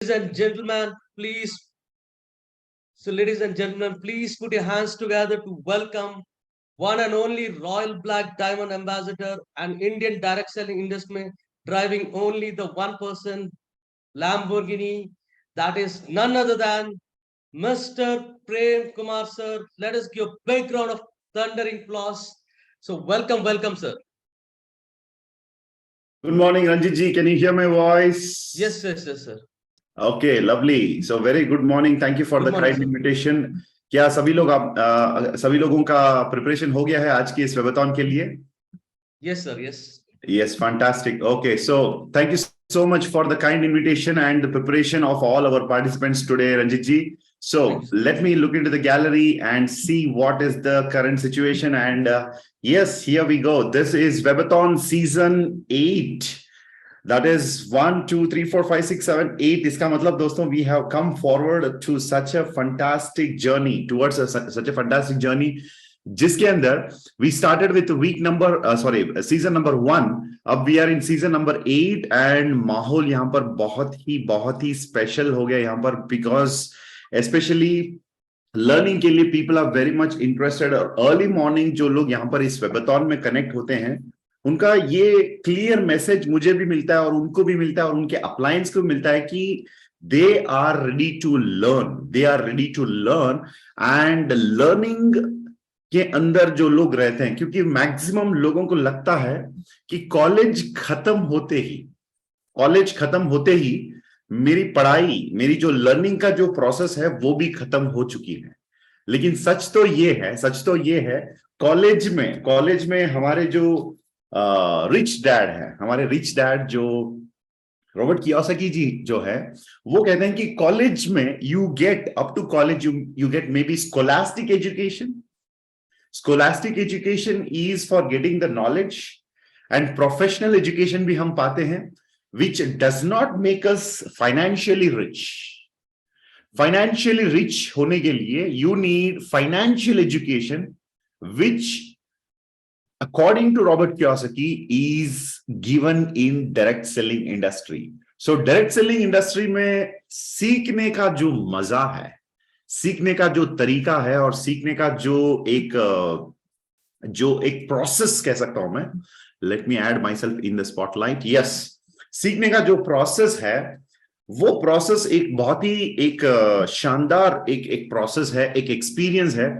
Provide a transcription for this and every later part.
and gentlemen, please. So, ladies and gentlemen, please put your hands together to welcome one and only Royal Black Diamond Ambassador and Indian direct selling industry driving only the 1% Lamborghini. That is none other than Mr. Prem Kumar, sir. Let us give a big round of thundering applause. So, welcome, sir. Good morning, Ranjit ji. Can you hear my voice? Yes, sir. Okay, lovely. So very good morning. Thank you for the kind invitation. क्या सभी लोगों का preparation हो गया है आज की इस वेबथॉन के लिए? Yes, sir. Yes. Yes, fantastic. Okay, so thank you so much for the kind invitation and the preparation of all our participants today, Ranjit ji. So let me look into the gallery and see what is the current situation. And yes, here we go. This is Webathon season 8. That is 1, 2, 3, 4, 5, 6, 7, 8. Iska matlab, doston, we have come forward to such a fantastic journey, towards such a fantastic journey. जिसके अंदर we started with season number 1. अब we are in season number 8 and माहौल यहाँ पर बहुत ही special हो गया यहाँ पर, because especially learning के लिए people are very much interested. Early morning जो लोग यहाँ पर इस वेबाथॉन में कनेक्ट होते हैं, उनका ये क्लियर मैसेज मुझे भी मिलता है और उनको भी मिलता है और उनके अप्लायंस को भी मिलता है कि they are ready to learn and learning के अंदर जो लोग रहते हैं, क्योंकि मैक्सिमम लोगों को लगता है कि कॉलेज खत्म होते ही मेरी पढ़ाई, मेरी जो लर्निंग का जो प्रोसेस है वो भी खत्म हो चुकी है। लेकिन सच तो ये है कॉलेज में हमारे जो रिच डैड जो रॉबर्ट कियोसाकी जी जो है, वो कहते हैं कि कॉलेज में you get up to college you get maybe scholastic education. Scholastic education is for getting the knowledge, and professional education भी हम पाते हैं, which does not make us financially rich. Financially rich होने के लिए you need financial education, which according to Robert Kiyosaki is given in direct selling industry. So direct selling industry में सीखने का जो मजा है, सीखने का जो तरीका है और सीखने का जो एक प्रोसेस कह सकता हूं मैं, let me add my self in the spotlight. Yes, सीखने का जो प्रोसेस है वो प्रोसेस एक बहुत ही एक शानदार एक प्रोसेस है, एक एक्सपीरियंस है,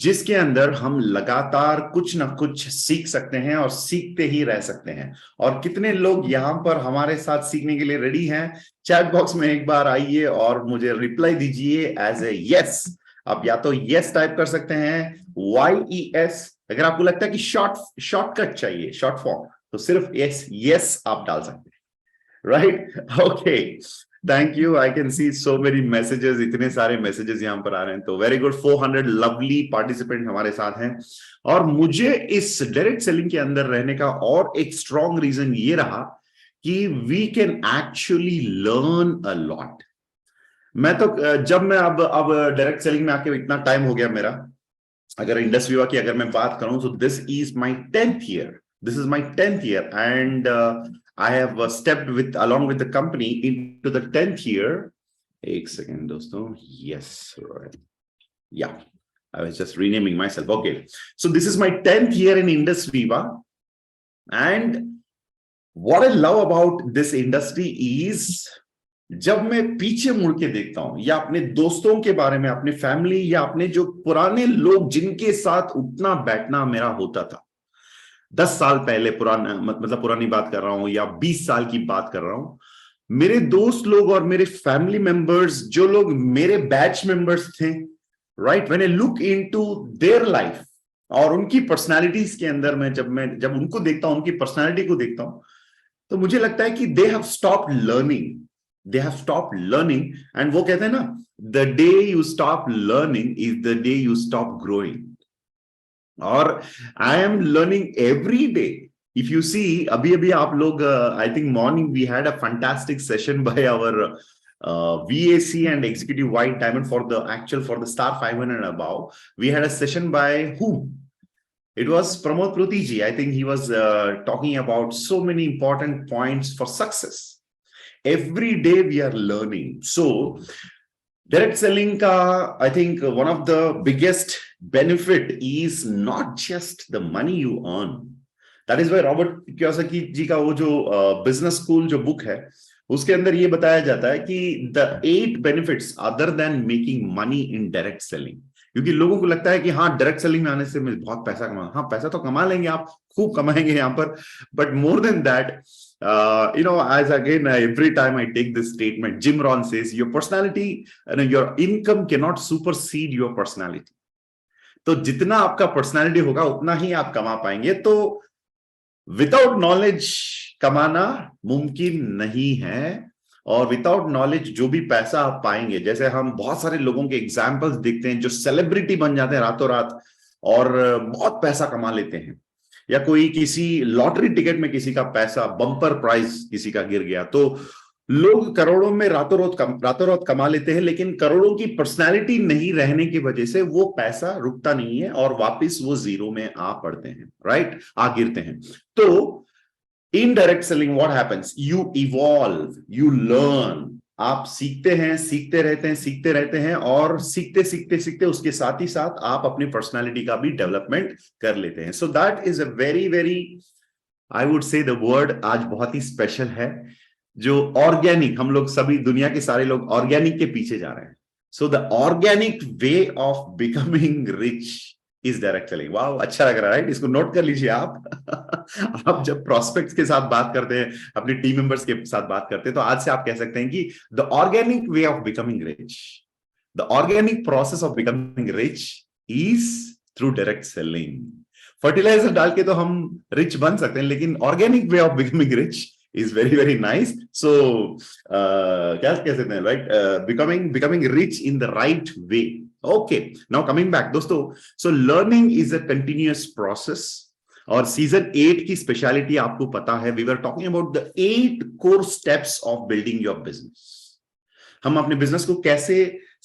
जिसके अंदर हम लगातार कुछ ना कुछ सीख सकते हैं और सीखते ही रह सकते हैं. और कितने लोग यहाँ पर हमारे साथ सीखने के लिए रेडी हैं? चैट बॉक्स में एक बार आइए और मुझे रिप्लाई दीजिए एज ए यस. आप या तो यस टाइप कर सकते हैं, YES. अगर आपको लगता है कि शॉर्टकट चाहिए, शॉर्ट फॉर्म, तो सिर्फ यस आप डाल सकते हैं. Right? Okay, thank you. I can see so many messages, इतने सारे मैसेजेस यहां पर आ रहे हैं. तो वेरी गुड, 400 लवली पार्टिसिपेंट हमारे साथ हैं. और मुझे इस डायरेक्ट सेलिंग के अंदर रहने का और एक स्ट्रॉन्ग रीजन ये रहा कि we can actually learn a lot. मैं तो जब मैं अब डायरेक्ट सेलिंग में आके इतना टाइम हो गया मेरा, अगर इंडस्ट्री की अगर मैं बात करूं, so this is my 10th year and I have stepped along with the company into the 10th year. एक second दोस्तों. Yes, right. Yeah, I was just renaming myself. Okay, so this is my 10th year in industry, and what I love about this industry is जब मैं पीछे मुड़ के देखता हूं या अपने दोस्तों के बारे में, अपने फैमिली या अपने जो पुराने लोग जिनके साथ उठना बैठना मेरा होता था 10 साल पहले, पुरानी बात कर रहा हूं या 20 साल की बात कर रहा हूं, मेरे दोस्त लोग और मेरे फैमिली मेंबर्स जो लोग मेरे बैच मेंबर्स थे, right, when I look into their life और उनकी पर्सनालिटीज के अंदर मैं जब उनको देखता हूं, उनकी पर्सनालिटी को देखता हूं, तो मुझे लगता है कि they have stopped learning. And वो कहते हैं ना, the day you stop learning is the day you stop growing. और I am learning every day. If you see, अभी आप लोग, I think morning we had a fantastic session by our VAC and executive white diamond for the star 500 and above. We had a session by whom? It was Pramod Prutiji. I think he was talking about so many important points for success. every day we are learning. So direct selling ka, I think one of the biggest benefit is not just the money you earn. That is why Robert Kiyosaki ji का वो जो business school जो book है उसके अंदर ये बताया जाता है कि the 8 benefits other than making money in direct selling. क्योंकि लोगों को लगता है कि हाँ डायरेक्ट सेलिंग में आने से मैं बहुत पैसा कमा, हाँ पैसा तो कमा लेंगे आप, खूब कमाएंगे यहाँ पर, but more than that, as again every time I take this statement, Jim Rohn says your personality and your income cannot supersede your personality. तो जितना आपका पर्सनालिटी होगा उतना ही आप कमा पाएंगे. तो विदाउट नॉलेज कमाना मुमकिन नहीं है, और विदाउट नॉलेज जो भी पैसा आप पाएंगे, जैसे हम बहुत सारे लोगों के एग्जाम्पल्स देखते हैं जो सेलिब्रिटी बन जाते हैं रातों रात और बहुत पैसा कमा लेते हैं, या कोई किसी लॉटरी टिकट में किसी का पैसा बम्पर प्राइज किसी का गिर गया, तो लोग करोड़ों में रातों रात कमा लेते हैं, लेकिन करोड़ों की पर्सनालिटी नहीं रहने की वजह से वो पैसा रुकता नहीं है और वापस वो जीरो में आ पड़ते हैं, राइट, आ गिरते हैं. तो in direct selling what happens, you evolve, you learn, आप सीखते हैं, सीखते रहते हैं और सीखते उसके साथ ही साथ आप अपनी पर्सनालिटी का भी डेवलपमेंट कर लेते हैं. सो that is a very very, I would say the word आज बहुत ही स्पेशल है, जो ऑर्गेनिक, हम लोग सभी दुनिया के सारे लोग ऑर्गेनिक के पीछे जा रहे हैं. So the organic way of becoming rich is direct selling. वाह, अच्छा लग रहा है, राइट? इसको नोट कर लीजिए आप. आप जब प्रोस्पेक्ट्स के साथ बात करते हैं, अपने टीम मेंबर्स के साथ बात करते हैं, तो आज से आप कह सकते हैं कि the organic way of becoming rich, the organic process of becoming rich is through direct selling. Fertiliser डाल के तो हम रिच बन सकते हैं, लेकिन organic way of becoming rich is very very nice. So क्या कह सकते हैं, right? Becoming rich in the right way. Okay, now coming back दोस्तों, so learning is a continuous process. और सीजन 8 की स्पेशलिटी आपको पता है, we were talking about the 8 core steps of building your business. हम अपने बिजनेस को कैसे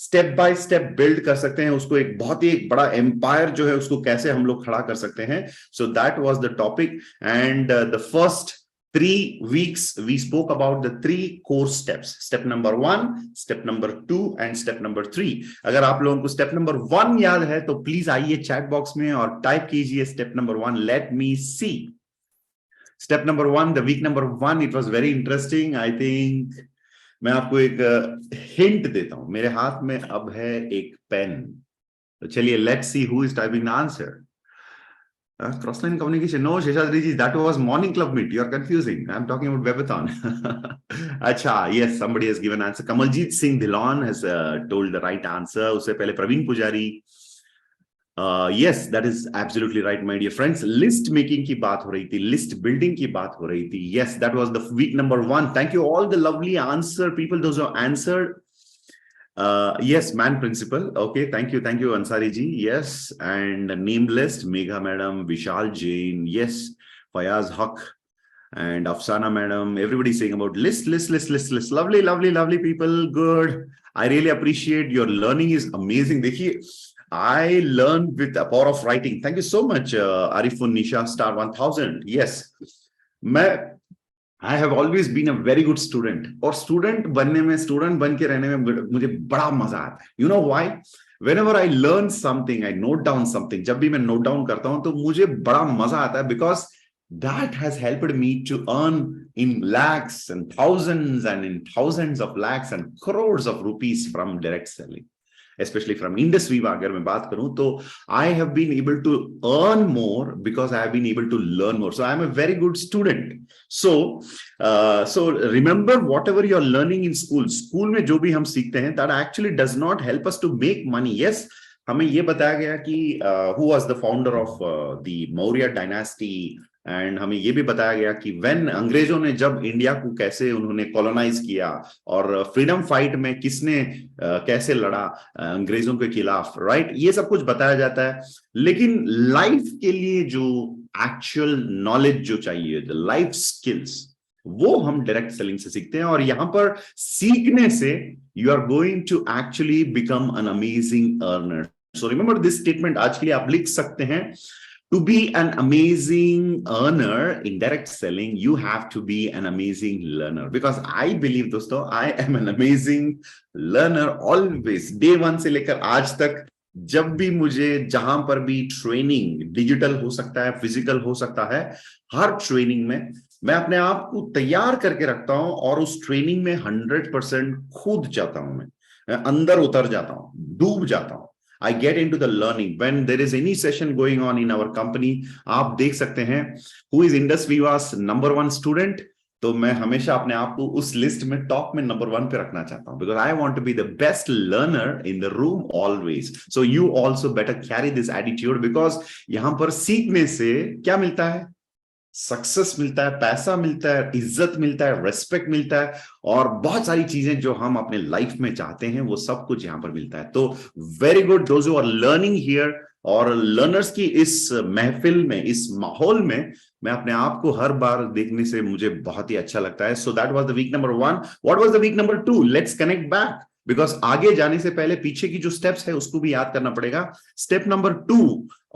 स्टेप बाय स्टेप बिल्ड कर सकते हैं, उसको एक बहुत ही बड़ा एम्पायर जो है उसको कैसे हम लोग खड़ा कर सकते हैं. So that was the topic, and the first 3 weeks we spoke about the 3 core steps. Step number 1, step number 2 and step number 3. अगर आप लोगों को स्टेप नंबर 1 याद है तो प्लीज आइए चैट बॉक्स में और टाइप कीजिए step number 1. Let me see. Step number 1, the week number 1, it was very interesting. I think मैं आपको एक हिंट देता हूं. मेरे हाथ में अब है एक पेन, तो चलिए let's see who is typing the answer. Crossline communication. No, Sheshadri ji, that was morning club meet. You are confusing. I'm talking about Webathon. Acha, yes, somebody has given answer. Kamaljeet Singh Dhillon has told the right answer. Usse pehle Praveen Pujari. Yes, that is absolutely right, my dear friends. List making ki baat ho rahi thi, list building ki baat ho rahi thi. Yes, that was the week number 1. Thank you all the lovely answer people, those who answered. Yes, man principal. Okay, thank you, Ansari ji. Yes, and name list, Megha madam, Vishal Jain. Yes, Fayaz Haq and Afsana madam. Everybody saying about list. Lovely people. Good. I really appreciate your learning is amazing. देखिए, I learned with the power of writing. Thank you so much, Arifun Nisha star 1000. Yes, I have always been a very good student. और student बन के रहने में मुझे बड़ा मजा आता है. You know why? Whenever I learn something, I note down something. जब भी मैं नोट डाउन करता हूं तो मुझे बड़ा मजा आता है, because that has helped me to earn in lakhs and in thousands of lakhs and crores of rupees from direct selling. Especially from industry में अगर मैं बात करूं तो I have been able to earn more because I have been able to learn more. So I am a very good student. So remember whatever you are learning in school में जो भी हम सीखते हैं, that actually does not help us to make money. Yes, हमें ये बताया गया कि who was the founder of the Maurya dynasty, and हमें ये भी बताया गया कि व्हेन अंग्रेजों ने जब इंडिया को कैसे उन्होंने कॉलोनाइज किया और फ्रीडम फाइट में किसने कैसे लड़ा अंग्रेजों के खिलाफ, राइट, ये सब कुछ बताया जाता है. लेकिन लाइफ के लिए जो एक्चुअल नॉलेज जो चाहिए, द लाइफ स्किल्स, वो हम डायरेक्ट सेलिंग से सीखते हैं. और यहां पर सीखने से you are going to actually become an amazing earner. So remember this statement. आज के लिए आप लिख सकते हैं, To be an amazing earner in direct selling, you have to be an amazing learner. Because I believe, दोस्तों, I am an amazing learner always. Day one से लेकर आज तक, जब भी मुझे जहां पर भी ट्रेनिंग, डिजिटल हो सकता है, फिजिकल हो सकता है, हर ट्रेनिंग में मैं अपने आप को तैयार करके रखता हूं और उस ट्रेनिंग में 100% कूद जाता हूं। मैं अंदर उतर जाता हूं, डूब जाता हूं। I get into the learning when there is any session going on in our company. आप देख सकते हैं who is Indus Viva's number one student, तो मैं हमेशा अपने आप को उस लिस्ट में टॉप में नंबर 1 पे रखना चाहता हूं, because I want to be the best learner in the room always. So you also better carry this attitude, because यहां पर सीखने से क्या मिलता है? सक्सेस मिलता है, पैसा मिलता है, इज्जत मिलता है, रेस्पेक्ट मिलता है, और बहुत सारी चीजें जो हम अपने लाइफ में चाहते हैं वो सब कुछ यहां पर मिलता है। तो very good those who are learning here, और लर्नर्स की इस महफिल में, इस माहौल में मैं अपने आप को हर बार देखने से मुझे बहुत ही अच्छा लगता है। So that was the week number 1। What was the week number 2? Let's connect back, because आगे जाने से पहले पीछे की जो स्टेप्स है उसको भी याद करना पड़ेगा। Step number 2,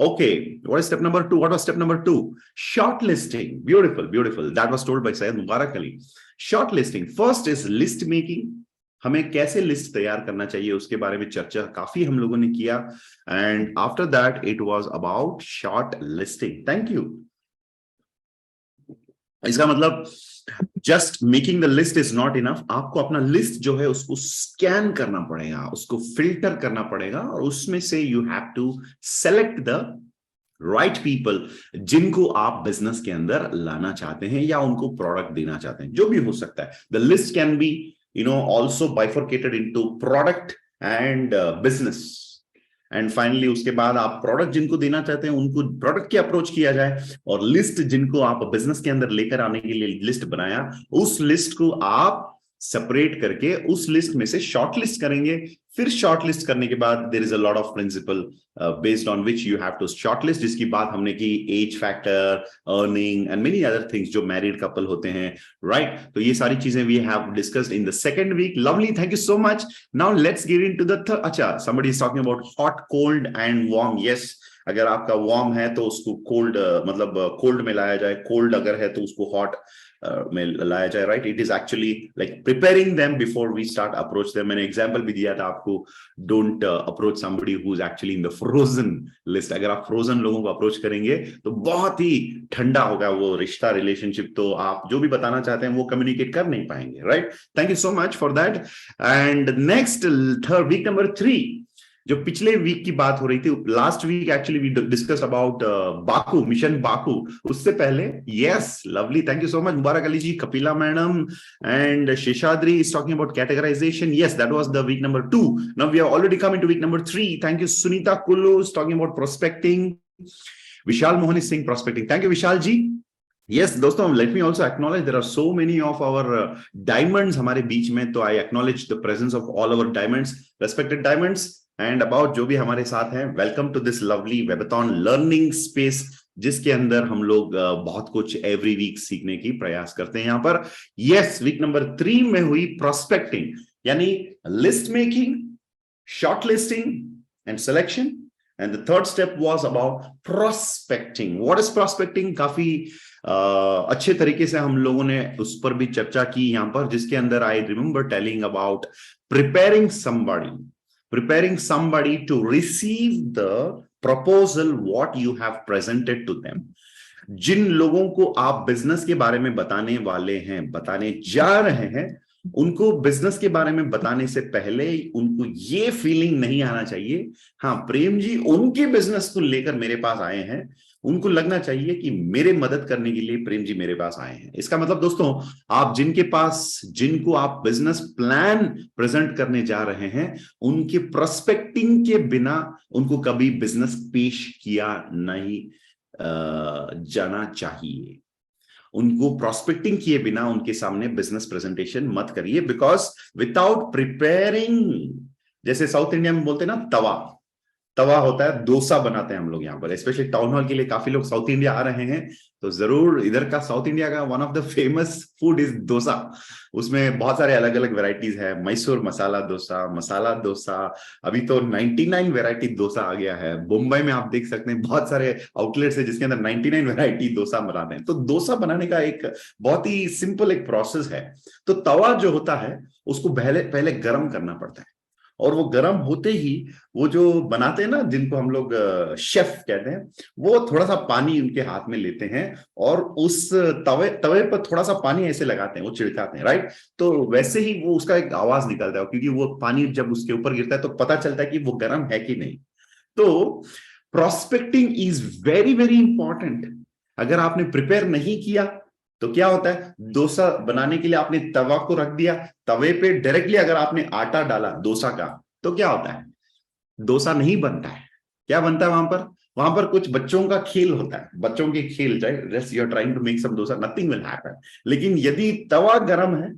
okay, what is step number 2? What was step number 2? Shortlisting. Beautiful, beautiful. That was told by Syed Mubarak Ali. Shortlisting. First is list making. हमें कैसे लिस्ट तैयार करना चाहिए उसके बारे में चर्चा काफी हम लोगों ने किया, and after that it was about short listing. Thank you. इसका मतलब just making the list is not enough, आपको अपना लिस्ट जो है उसको स्कैन करना पड़ेगा, उसको फिल्टर करना पड़ेगा, और उसमें से you have to select the right people जिनको आप बिजनेस के अंदर लाना चाहते हैं या उनको प्रोडक्ट देना चाहते हैं, जो भी हो सकता है। The list can be also bifurcated into product and business, and finally उसके बाद आप प्रोडक्ट जिनको देना चाहते हैं उनको प्रोडक्ट की अप्रोच किया जाए, और लिस्ट जिनको आप बिजनेस के अंदर लेकर आने के लिए लिस्ट बनाया, उस लिस्ट को आप सेपरेट करके उस लिस्ट में से शॉर्ट लिस्ट करेंगे। फिर शॉर्ट लिस्ट करने के बाद there is a lot of principle based on which you have to shortlist, जिसकी बात हमने की age factor, earning and many other things जो मैरिड कपल होते हैं, राइट? तो ये सारी चीजें we have discussed in the second week. Lovely, thank you so much. Now let's get into the third. अच्छा, somebody is talking about hot, cold and warm. yes, अगर आपका वार्म है तो उसको कोल्ड मतलब कोल्ड में लाया जाए, कोल्ड अगर है तो उसको हॉट में लाया जाए, right? It is actually like preparing them before we start approach them. मैंने एग्जांपल भी दिया था आपको, don't approach somebody who is actually in the frozen list. अगर आप फ्रोजन लोगों को अप्रोच करेंगे तो बहुत ही ठंडा होगा वो रिश्ता, रिलेशनशिप, तो आप जो भी बताना चाहते हैं वो कम्युनिकेट कर नहीं पाएंगे, right? Thank you so much for that. And next, third week number 3, जो पिछले वीक की बात हो रही थी, last week actually we discuss about Baku, mission Baku. उससे पहले, yes, lovely, thank you so much, Mubarak Ali ji, Kapila madam and Sheshadri is talking about categorisation. Yes, that was the week number 2। Now we have already come into week number 3। Thank you Sunita Kullu is talking about prospecting. Vishal Mohan is saying prospecting. Thank you Vishal ji. Yes दोस्तों, let me also acknowledge there are so many of our diamonds हमारे बीच में, तो I acknowledge the presence of all our diamonds, respected diamonds and about जो भी हमारे साथ हैं। Welcome to this lovely webathon learning space, जिसके अंदर हम लोग बहुत कुछ एवरी वीक सीखने की प्रयास करते हैं यहाँ पर। यस, वीक नंबर 3 में हुई प्रोस्पेक्टिंग, यानी list making, short listing and selection, and the third step was about prospecting. What is prospecting? काफी अच्छे तरीके से हम लोगों ने उस पर भी चर्चा की यहाँ पर, जिसके अंदर I remember telling about preparing somebody to receive the proposal what you have presented to them। जिन लोगों को आप बिजनेस के बारे में बताने वाले हैं, बताने जा रहे हैं, उनको बिजनेस के बारे में बताने से पहले उनको ये फीलिंग नहीं आना चाहिए, हाँ प्रेम जी उनके बिजनेस को लेकर मेरे पास आए हैं, उनको लगना चाहिए कि मेरे मदद करने के लिए प्रेम जी मेरे पास आए हैं। इसका मतलब दोस्तों, आप जिनको आप बिजनेस प्लान प्रेजेंट करने जा रहे हैं, उनके प्रोस्पेक्टिंग के बिना उनको कभी बिजनेस पेश किया नहीं जाना चाहिए। उनको प्रोस्पेक्टिंग किए बिना उनके सामने बिजनेस प्रेजेंटेशन मत करिए, बिकॉज विदाउट प्रिपेयरिंग, जैसे साउथ इंडिया में बोलते हैं ना, तवा होता है, डोसा बनाते हैं हम लोग यहाँ पर, स्पेशली टाउन हॉल के लिए काफी लोग साउथ इंडिया आ रहे हैं, तो जरूर इधर का साउथ इंडिया का one of the famous food is dosa. उसमें बहुत सारे अलग अलग वेराइटीज है, मैसूर मसाला डोसा, अभी तो 99 वैरायटी डोसा आ गया है। मुंबई में आप देख सकते हैं बहुत सारे आउटलेट्स है जिसके अंदर 99 वैरायटी डोसा बनाते हैं। तो डोसा बनाने का एक बहुत ही सिंपल एक प्रोसेस है। तो तवा जो होता है उसको पहले पहले गर्म करना पड़ता है, और वो गर्म होते ही वो जो बनाते हैं ना, जिनको हम लोग शेफ कहते हैं, वो थोड़ा सा पानी उनके हाथ में लेते हैं और उस तवे पर थोड़ा सा पानी ऐसे लगाते हैं, वो छिड़काते हैं, राइट। तो वैसे ही वो उसका एक आवाज निकलता है, क्योंकि वो पानी जब उसके ऊपर गिरता है तो पता चलता है कि वो गर्म है कि नहीं। तो prospecting is very very important. अगर आपने प्रिपेयर नहीं किया तो क्या होता है, डोसा बनाने के लिए आपने तवा को रख दिया, तवे पे डायरेक्टली अगर आपने आटा डाला डोसा का, तो क्या होता है, डोसा नहीं बनता है। क्या बनता है वहां पर कुछ बच्चों का खेल होता है, बच्चों के खेल, just you are trying to make some dosa, nothing will happen. लेकिन यदि तवा गर्म है,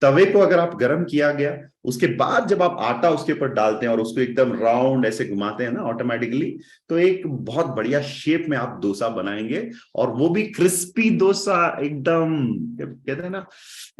तवे को अगर आप गर्म किया गया, उसके बाद जब आप आटा उसके ऊपर डालते हैं और उसको एकदम राउंड ऐसे घुमाते हैं ना ऑटोमेटिकली, तो एक बहुत बढ़िया शेप में आप डोसा बनाएंगे, और वो भी क्रिस्पी डोसा, एकदम कहते हैं ना,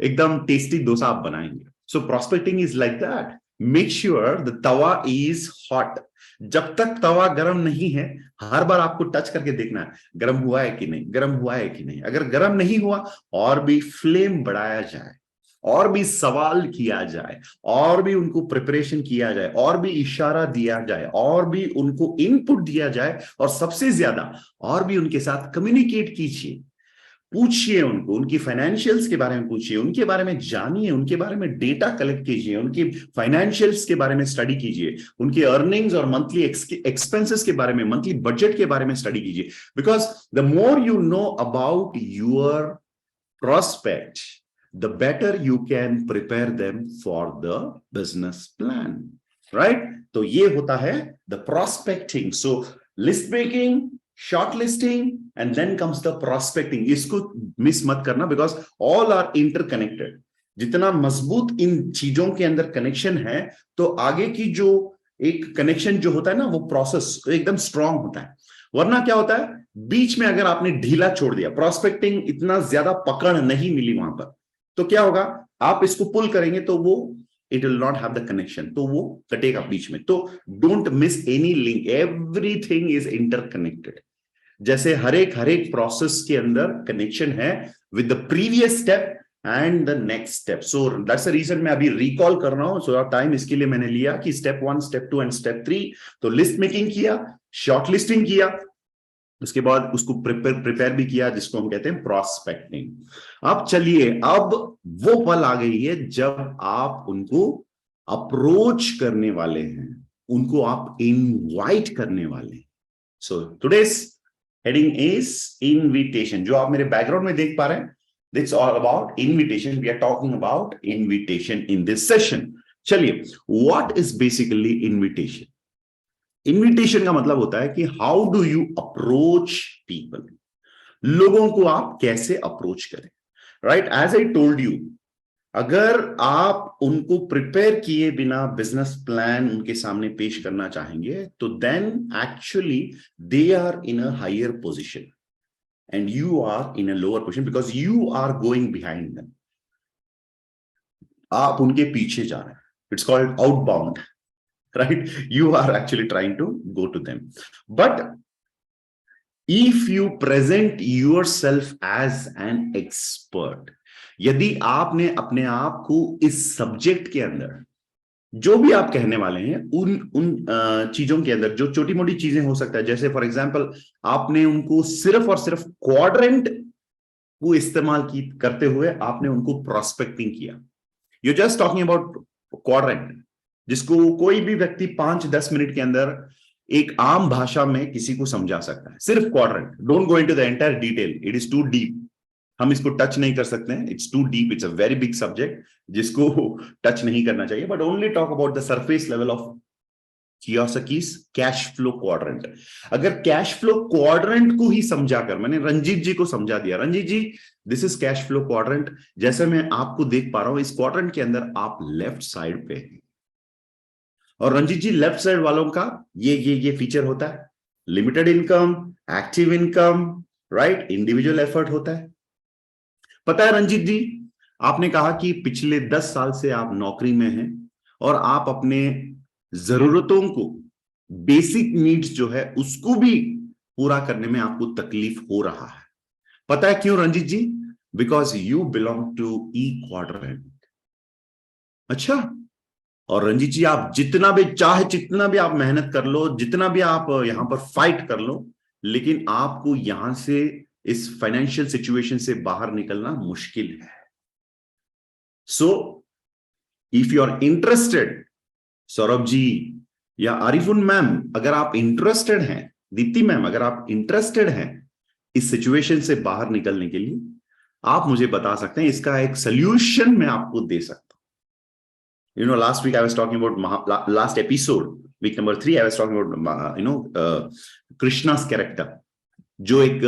एकदम टेस्टी डोसा आप बनाएंगे। So prospecting is like that. Make sure the tava is hot. जब तक तवा गर्म नहीं है, हर बार आपको टच करके देखना है गर्म हुआ है कि नहीं, गर्म हुआ है कि नहीं। अगर गर्म नहीं हुआ, और भी फ्लेम बढ़ाया जाए, और भी सवाल किया जाए, और भी उनको प्रिपरेशन किया जाए, और भी इशारा दिया जाए, और भी उनको इनपुट दिया जाए, और सबसे ज्यादा और भी उनके साथ कम्युनिकेट कीजिए, पूछिए उनको, उनकी फाइनेंशियल्स के बारे में पूछिए, उनके बारे में जानिए, उनके बारे में डेटा कलेक्ट कीजिए, उनकी फाइनेंशियल्स के बारे में स्टडी कीजिए, उनके अर्निंग्स और मंथली एक्सपेंसेस के बारे में, मंथली बजट के बारे में स्टडी कीजिए। Because the more you know about your prospect, the better you can prepare them for the business plan, right? तो ये होता है the prospecting. So list making, shortlisting, and then comes the prospecting. इसको miss मत करना, because all are interconnected. जितना मजबूत इन चीजों के अंदर कनेक्शन है, तो आगे की जो एक कनेक्शन जो होता है ना, वो प्रोसेस एकदम स्ट्रांग होता है। वरना क्या होता है, बीच में अगर आपने ढीला छोड़ दिया, प्रोस्पेक्टिंग इतना ज्यादा पकड़ नहीं मिली वहां पर, तो क्या होगा, आप इसको पुल करेंगे तो वो it will not have the connection, तो वो कटेगा बीच में। तो don't miss any link, everything is interconnected. जैसे हर एक प्रोसेस के अंदर कनेक्शन है with the previous step and the next step. So that's the reason मैं अभी रिकॉल कर रहा हूं, सो टाइम इसके लिए मैंने लिया कि स्टेप 1, स्टेप 2 एंड स्टेप 3। तो लिस्ट मेकिंग किया, शॉर्टलिस्टिंग किया, उसके बाद उसको प्रिपेयर भी किया, जिसको हम कहते हैं प्रोस्पेक्टिंग। अब चलिए, अब वो पल आ गई है जब आप उनको अप्रोच करने वाले हैं, उनको आप इनवाइट करने वाले हैं। So today's heading is invitation. जो आप मेरे बैकग्राउंड में देख पा रहे हैं, that's all about invitation. We are talking about invitation in this session. चलिए, what is basically invitation? Invitation का मतलब होता है कि how do you approach people, लोगों को आप कैसे अप्रोच करें, right. As I told you, अगर आप उनको प्रिपेयर किए बिना बिजनेस प्लान उनके सामने पेश करना चाहेंगे, तो then actually they are in a higher position and you are in a lower position, because you are going behind them. आप उनके पीछे जा रहे हैं, it's called outbound, right? You are actually trying to go to them. But if you present yourself as an expert, यदि आपने अपने आप को इस सब्जेक्ट के अंदर, जो भी आप कहने वाले हैं उन चीजों के अंदर, जो छोटी मोटी चीजें हो सकता है, जैसे फॉर एग्जांपल आपने उनको सिर्फ और सिर्फ क्वाड्रेंट को इस्तेमाल करते हुए आपने उनको प्रोस्पेक्टिंग किया, you just talking about quadrant, जिसको कोई भी व्यक्ति 5-10 मिनट के अंदर एक आम भाषा में किसी को समझा सकता है, सिर्फ quadrant. Don't go into the entire detail, it is too deep, हम इसको टच नहीं कर सकते हैं, it's too deep, it's a very big subject जिसको टच नहीं करना चाहिए, but only talk about the surface level of Kiyosaki's cash flow quadrant. अगर कैश फ्लो क्वाड्रेंट को ही समझाकर, मैंने रंजीत जी को समझा दिया, Ranjit ji this is cash flow quadrant, जैसे मैं आपको देख पा रहा हूं, इस क्वाड्रेंट के अंदर आप लेफ्ट साइड पे हैं, और रंजीत जी लेफ्ट साइड वालों का ये फीचर होता है, limited income, active income, right, individual effort होता है। पता है रंजीत जी, आपने कहा कि पिछले 10 साल से आप नौकरी में हैं और आप अपने जरूरतों को, बेसिक नीड्स जो है उसको भी पूरा करने में आपको तकलीफ हो रहा है। पता है क्यों Ranjit ji? Because you belong to E quadrant. अच्छा, और रंजीत जी आप जितना भी चाहे, जितना भी आप मेहनत कर लो, जितना भी आप यहां पर फाइट कर लो, लेकिन आपको यहां से, इस फाइनेंशियल सिचुएशन से बाहर निकलना मुश्किल है। So if you are interested, Saurabh ji या आरिफुन मैम, अगर आप इंटरेस्टेड हैं, दीप्ति मैम अगर आप इंटरेस्टेड हैं इस सिचुएशन से बाहर निकलने के लिए, आप मुझे बता सकते हैं, इसका एक सोल्यूशन मैं आपको दे सकता हूं। Last week I was talking about last episode, week number 3, I was talking about Krishna's character, जो एक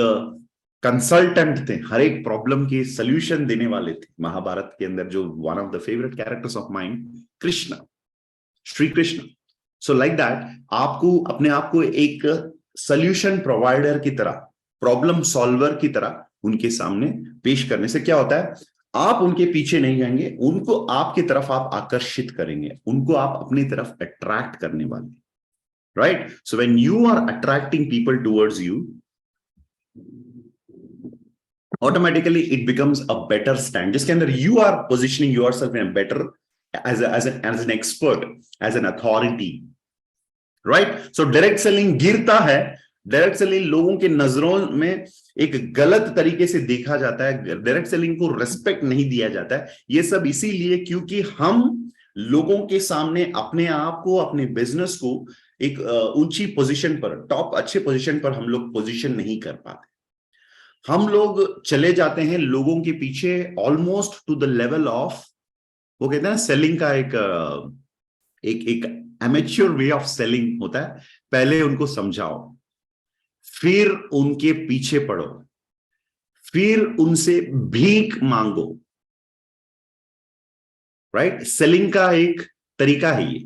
कंसल्टेंट थे, हर एक प्रॉब्लम के सोल्यूशन देने वाले थे महाभारत के अंदर, जो one of the favourite characters of mind, Krishna, Shri Krishna. So like that, आपको अपने आप को एक सोल्यूशन प्रोवाइडर की तरह, प्रॉब्लम सॉल्वर की तरह उनके सामने पेश करने से क्या होता है, आप उनके पीछे नहीं जाएंगे, उनको आपकी तरफ आप आकर्षित करेंगे, उनको आप अपनी तरफ अट्रैक्ट करने वाले, right? So when you are attracting people towards you, automatically it becomes a better stand, जिसके अंदर you are positioning yourself in a better, as an expert, as an authority, right? So direct selling गिरता है, direct selling लोगों के नजरों में एक गलत तरीके से देखा जाता है, डायरेक्ट सेलिंग को रेस्पेक्ट नहीं दिया जाता है। ये सब इसीलिए क्योंकि हम लोगों के सामने अपने आप को, अपने बिजनेस को एक ऊंची पोजीशन पर, टॉप अच्छे पोजीशन पर हम लोग पोजीशन नहीं कर पाते। हम लोग चले जाते हैं लोगों के पीछे almost two the level of, वो कहते हैं ना, सेलिंग का एक एमेच्योर वे ऑफ सेलिंग होता है। पहले उनको समझाओ, फिर उनके पीछे पड़ो, फिर उनसे भीख मांगो, राइट? सेलिंग का एक तरीका है ये।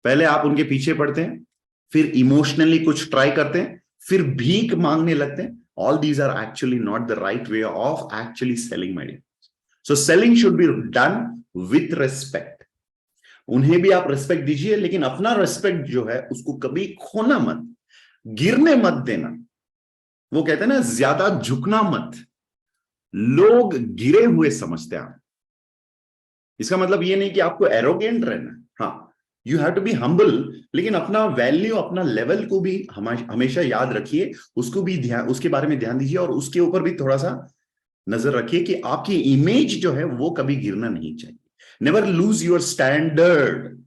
पहले आप उनके पीछे पड़ते हैं, फिर इमोशनली कुछ ट्राई करते हैं, फिर भीख मांगने लगते हैं। All these are actually not the right way of actually selling, my dear. So selling should be done with respect. उन्हें भी आप रेस्पेक्ट दीजिए, लेकिन अपना रेस्पेक्ट जो है उसको कभी खोना मत, गिरने मत देना। वो कहते हैं ना, ज्यादा झुकना मत। लोग गिरे हुए समझते हैं। इसका मतलब ये नहीं कि आपको एरोगेंट रहना, हाँ, you have to be humble, लेकिन अपना वैल्यू, अपना लेवल को भी हमेशा याद रखिए, उसको भी ध्यान, उसके बारे में ध्यान दीजिए, और उसके ऊपर भी थोड़ा सा नजर रखिए कि आपकी इमेज जो है वो कभी गिरना नहीं चाहिए। Never lose your standard,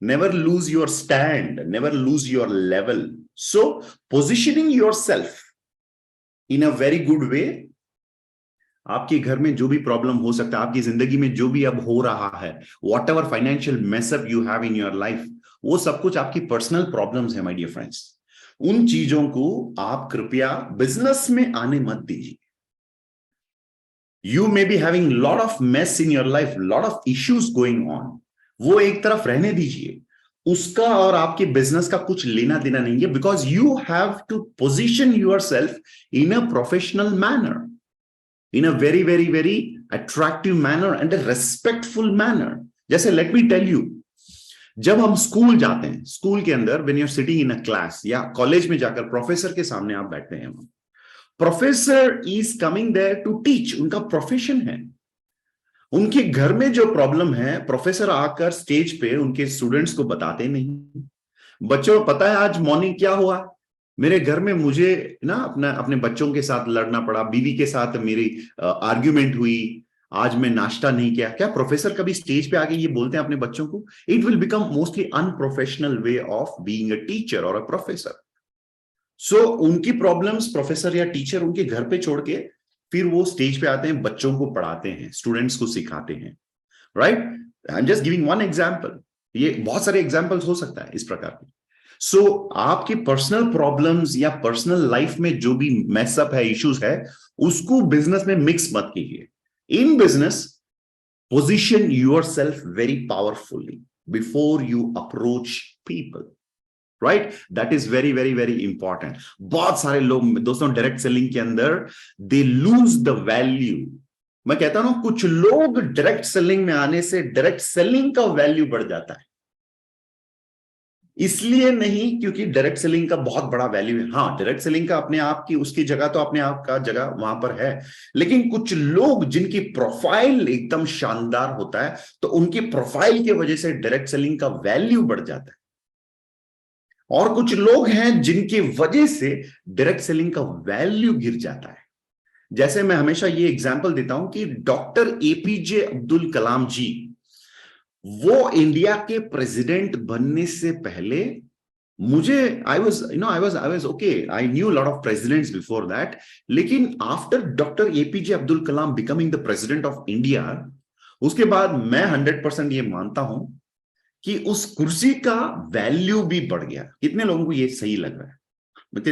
never lose your stand, never lose your level. So positioning your self in a very good way. आपके घर में जो भी प्रॉब्लम हो सकता है, आपकी जिंदगी में जो भी अब हो रहा है, what ever financial mess up you have in your life, वो सब कुछ आपकी पर्सनल प्रॉब्लम्स है, माय डियर फ्रेंड्स। उन चीजों को आप कृपया बिजनेस में आने मत दीजिए। You may be having lot of mess in your life, lot of issues going on, वो एक तरफ रहने दीजिए। उसका और आपके बिजनेस का कुछ लेना देना नहीं है, because you have to position yourself in a professional manner, in a very, very, very attractive manner and a respectful manner. जैसे let me tell you, जब हम स्कूल जाते हैं, स्कूल के अंदर when you're sitting in a class, या college में जाकर प्रोफेसर के सामने आप बैठते हैं, professor is coming there to teach, उनका प्रोफेशन है। उनके घर में जो प्रॉब्लम है, प्रोफेसर आकर स्टेज पे उनके स्टूडेंट्स को बताते नहीं। बच्चों, पता है आज मॉर्निंग क्या हुआ? मेरे घर में मुझे ना अपने बच्चों के साथ लड़ना पड़ा, बीवी के साथ मेरी आर्ग्यूमेंट हुई, आज मैं नाश्ता नहीं किया। क्या प्रोफेसर कभी स्टेज पे आके ये बोलते हैं अपने बच्चों को? It will become mostly unprofessional way of being a teacher और अ प्रोफेसर। सो उनकी प्रॉब्लम्स प्रोफेसर या टीचर उनके घर पे छोड़ के फिर वो स्टेज पे आते हैं, बच्चों को पढ़ाते हैं, स्टूडेंट्स को सिखाते हैं, right? I am just giving one example, ये बहुत सारे एग्जाम्पल्स हो सकता है इस प्रकार के। सो आपकी पर्सनल प्रॉब्लम्स या पर्सनल लाइफ में जो भी मैसअप है, इश्यूज है, उसको बिजनेस में मिक्स मत कीजिए। In business, position yourself very powerfully before you approach people. Right, that is very very very important. बहुत सारे लोग दोस्तों डायरेक्ट सेलिंग के अंदर दे लूज द वैल्यू। मैं कहता हूं कुछ लोग डायरेक्ट सेलिंग में आने से डायरेक्ट सेलिंग का वैल्यू बढ़ जाता है, इसलिए नहीं क्योंकि डायरेक्ट सेलिंग का बहुत बड़ा वैल्यू है। हाँ, डायरेक्ट सेलिंग का अपने आप की उसकी जगह तो अपने आप का जगह वहां पर है, लेकिन कुछ लोग जिनकी प्रोफाइल एकदम शानदार होता है तो उनकी प्रोफाइल की वजह से डायरेक्ट सेलिंग का वैल्यू बढ़ जाता है, और कुछ लोग हैं जिनकी वजह से डायरेक्ट सेलिंग का वैल्यू गिर जाता है। जैसे मैं हमेशा ये एग्जांपल देता हूं कि डॉक्टर एपीजे अब्दुल कलाम जी, वो इंडिया के प्रेसिडेंट बनने से पहले मुझे I was okay, I knew lot of presidents before that, लेकिन after doctor APJ Abdul Kalam becoming the president of India, उसके बाद मैं 100% ये मानता हूं कि उस कुर्सी का वैल्यू भी बढ़ गया। कितने लोगों को ये सही लग रहा है?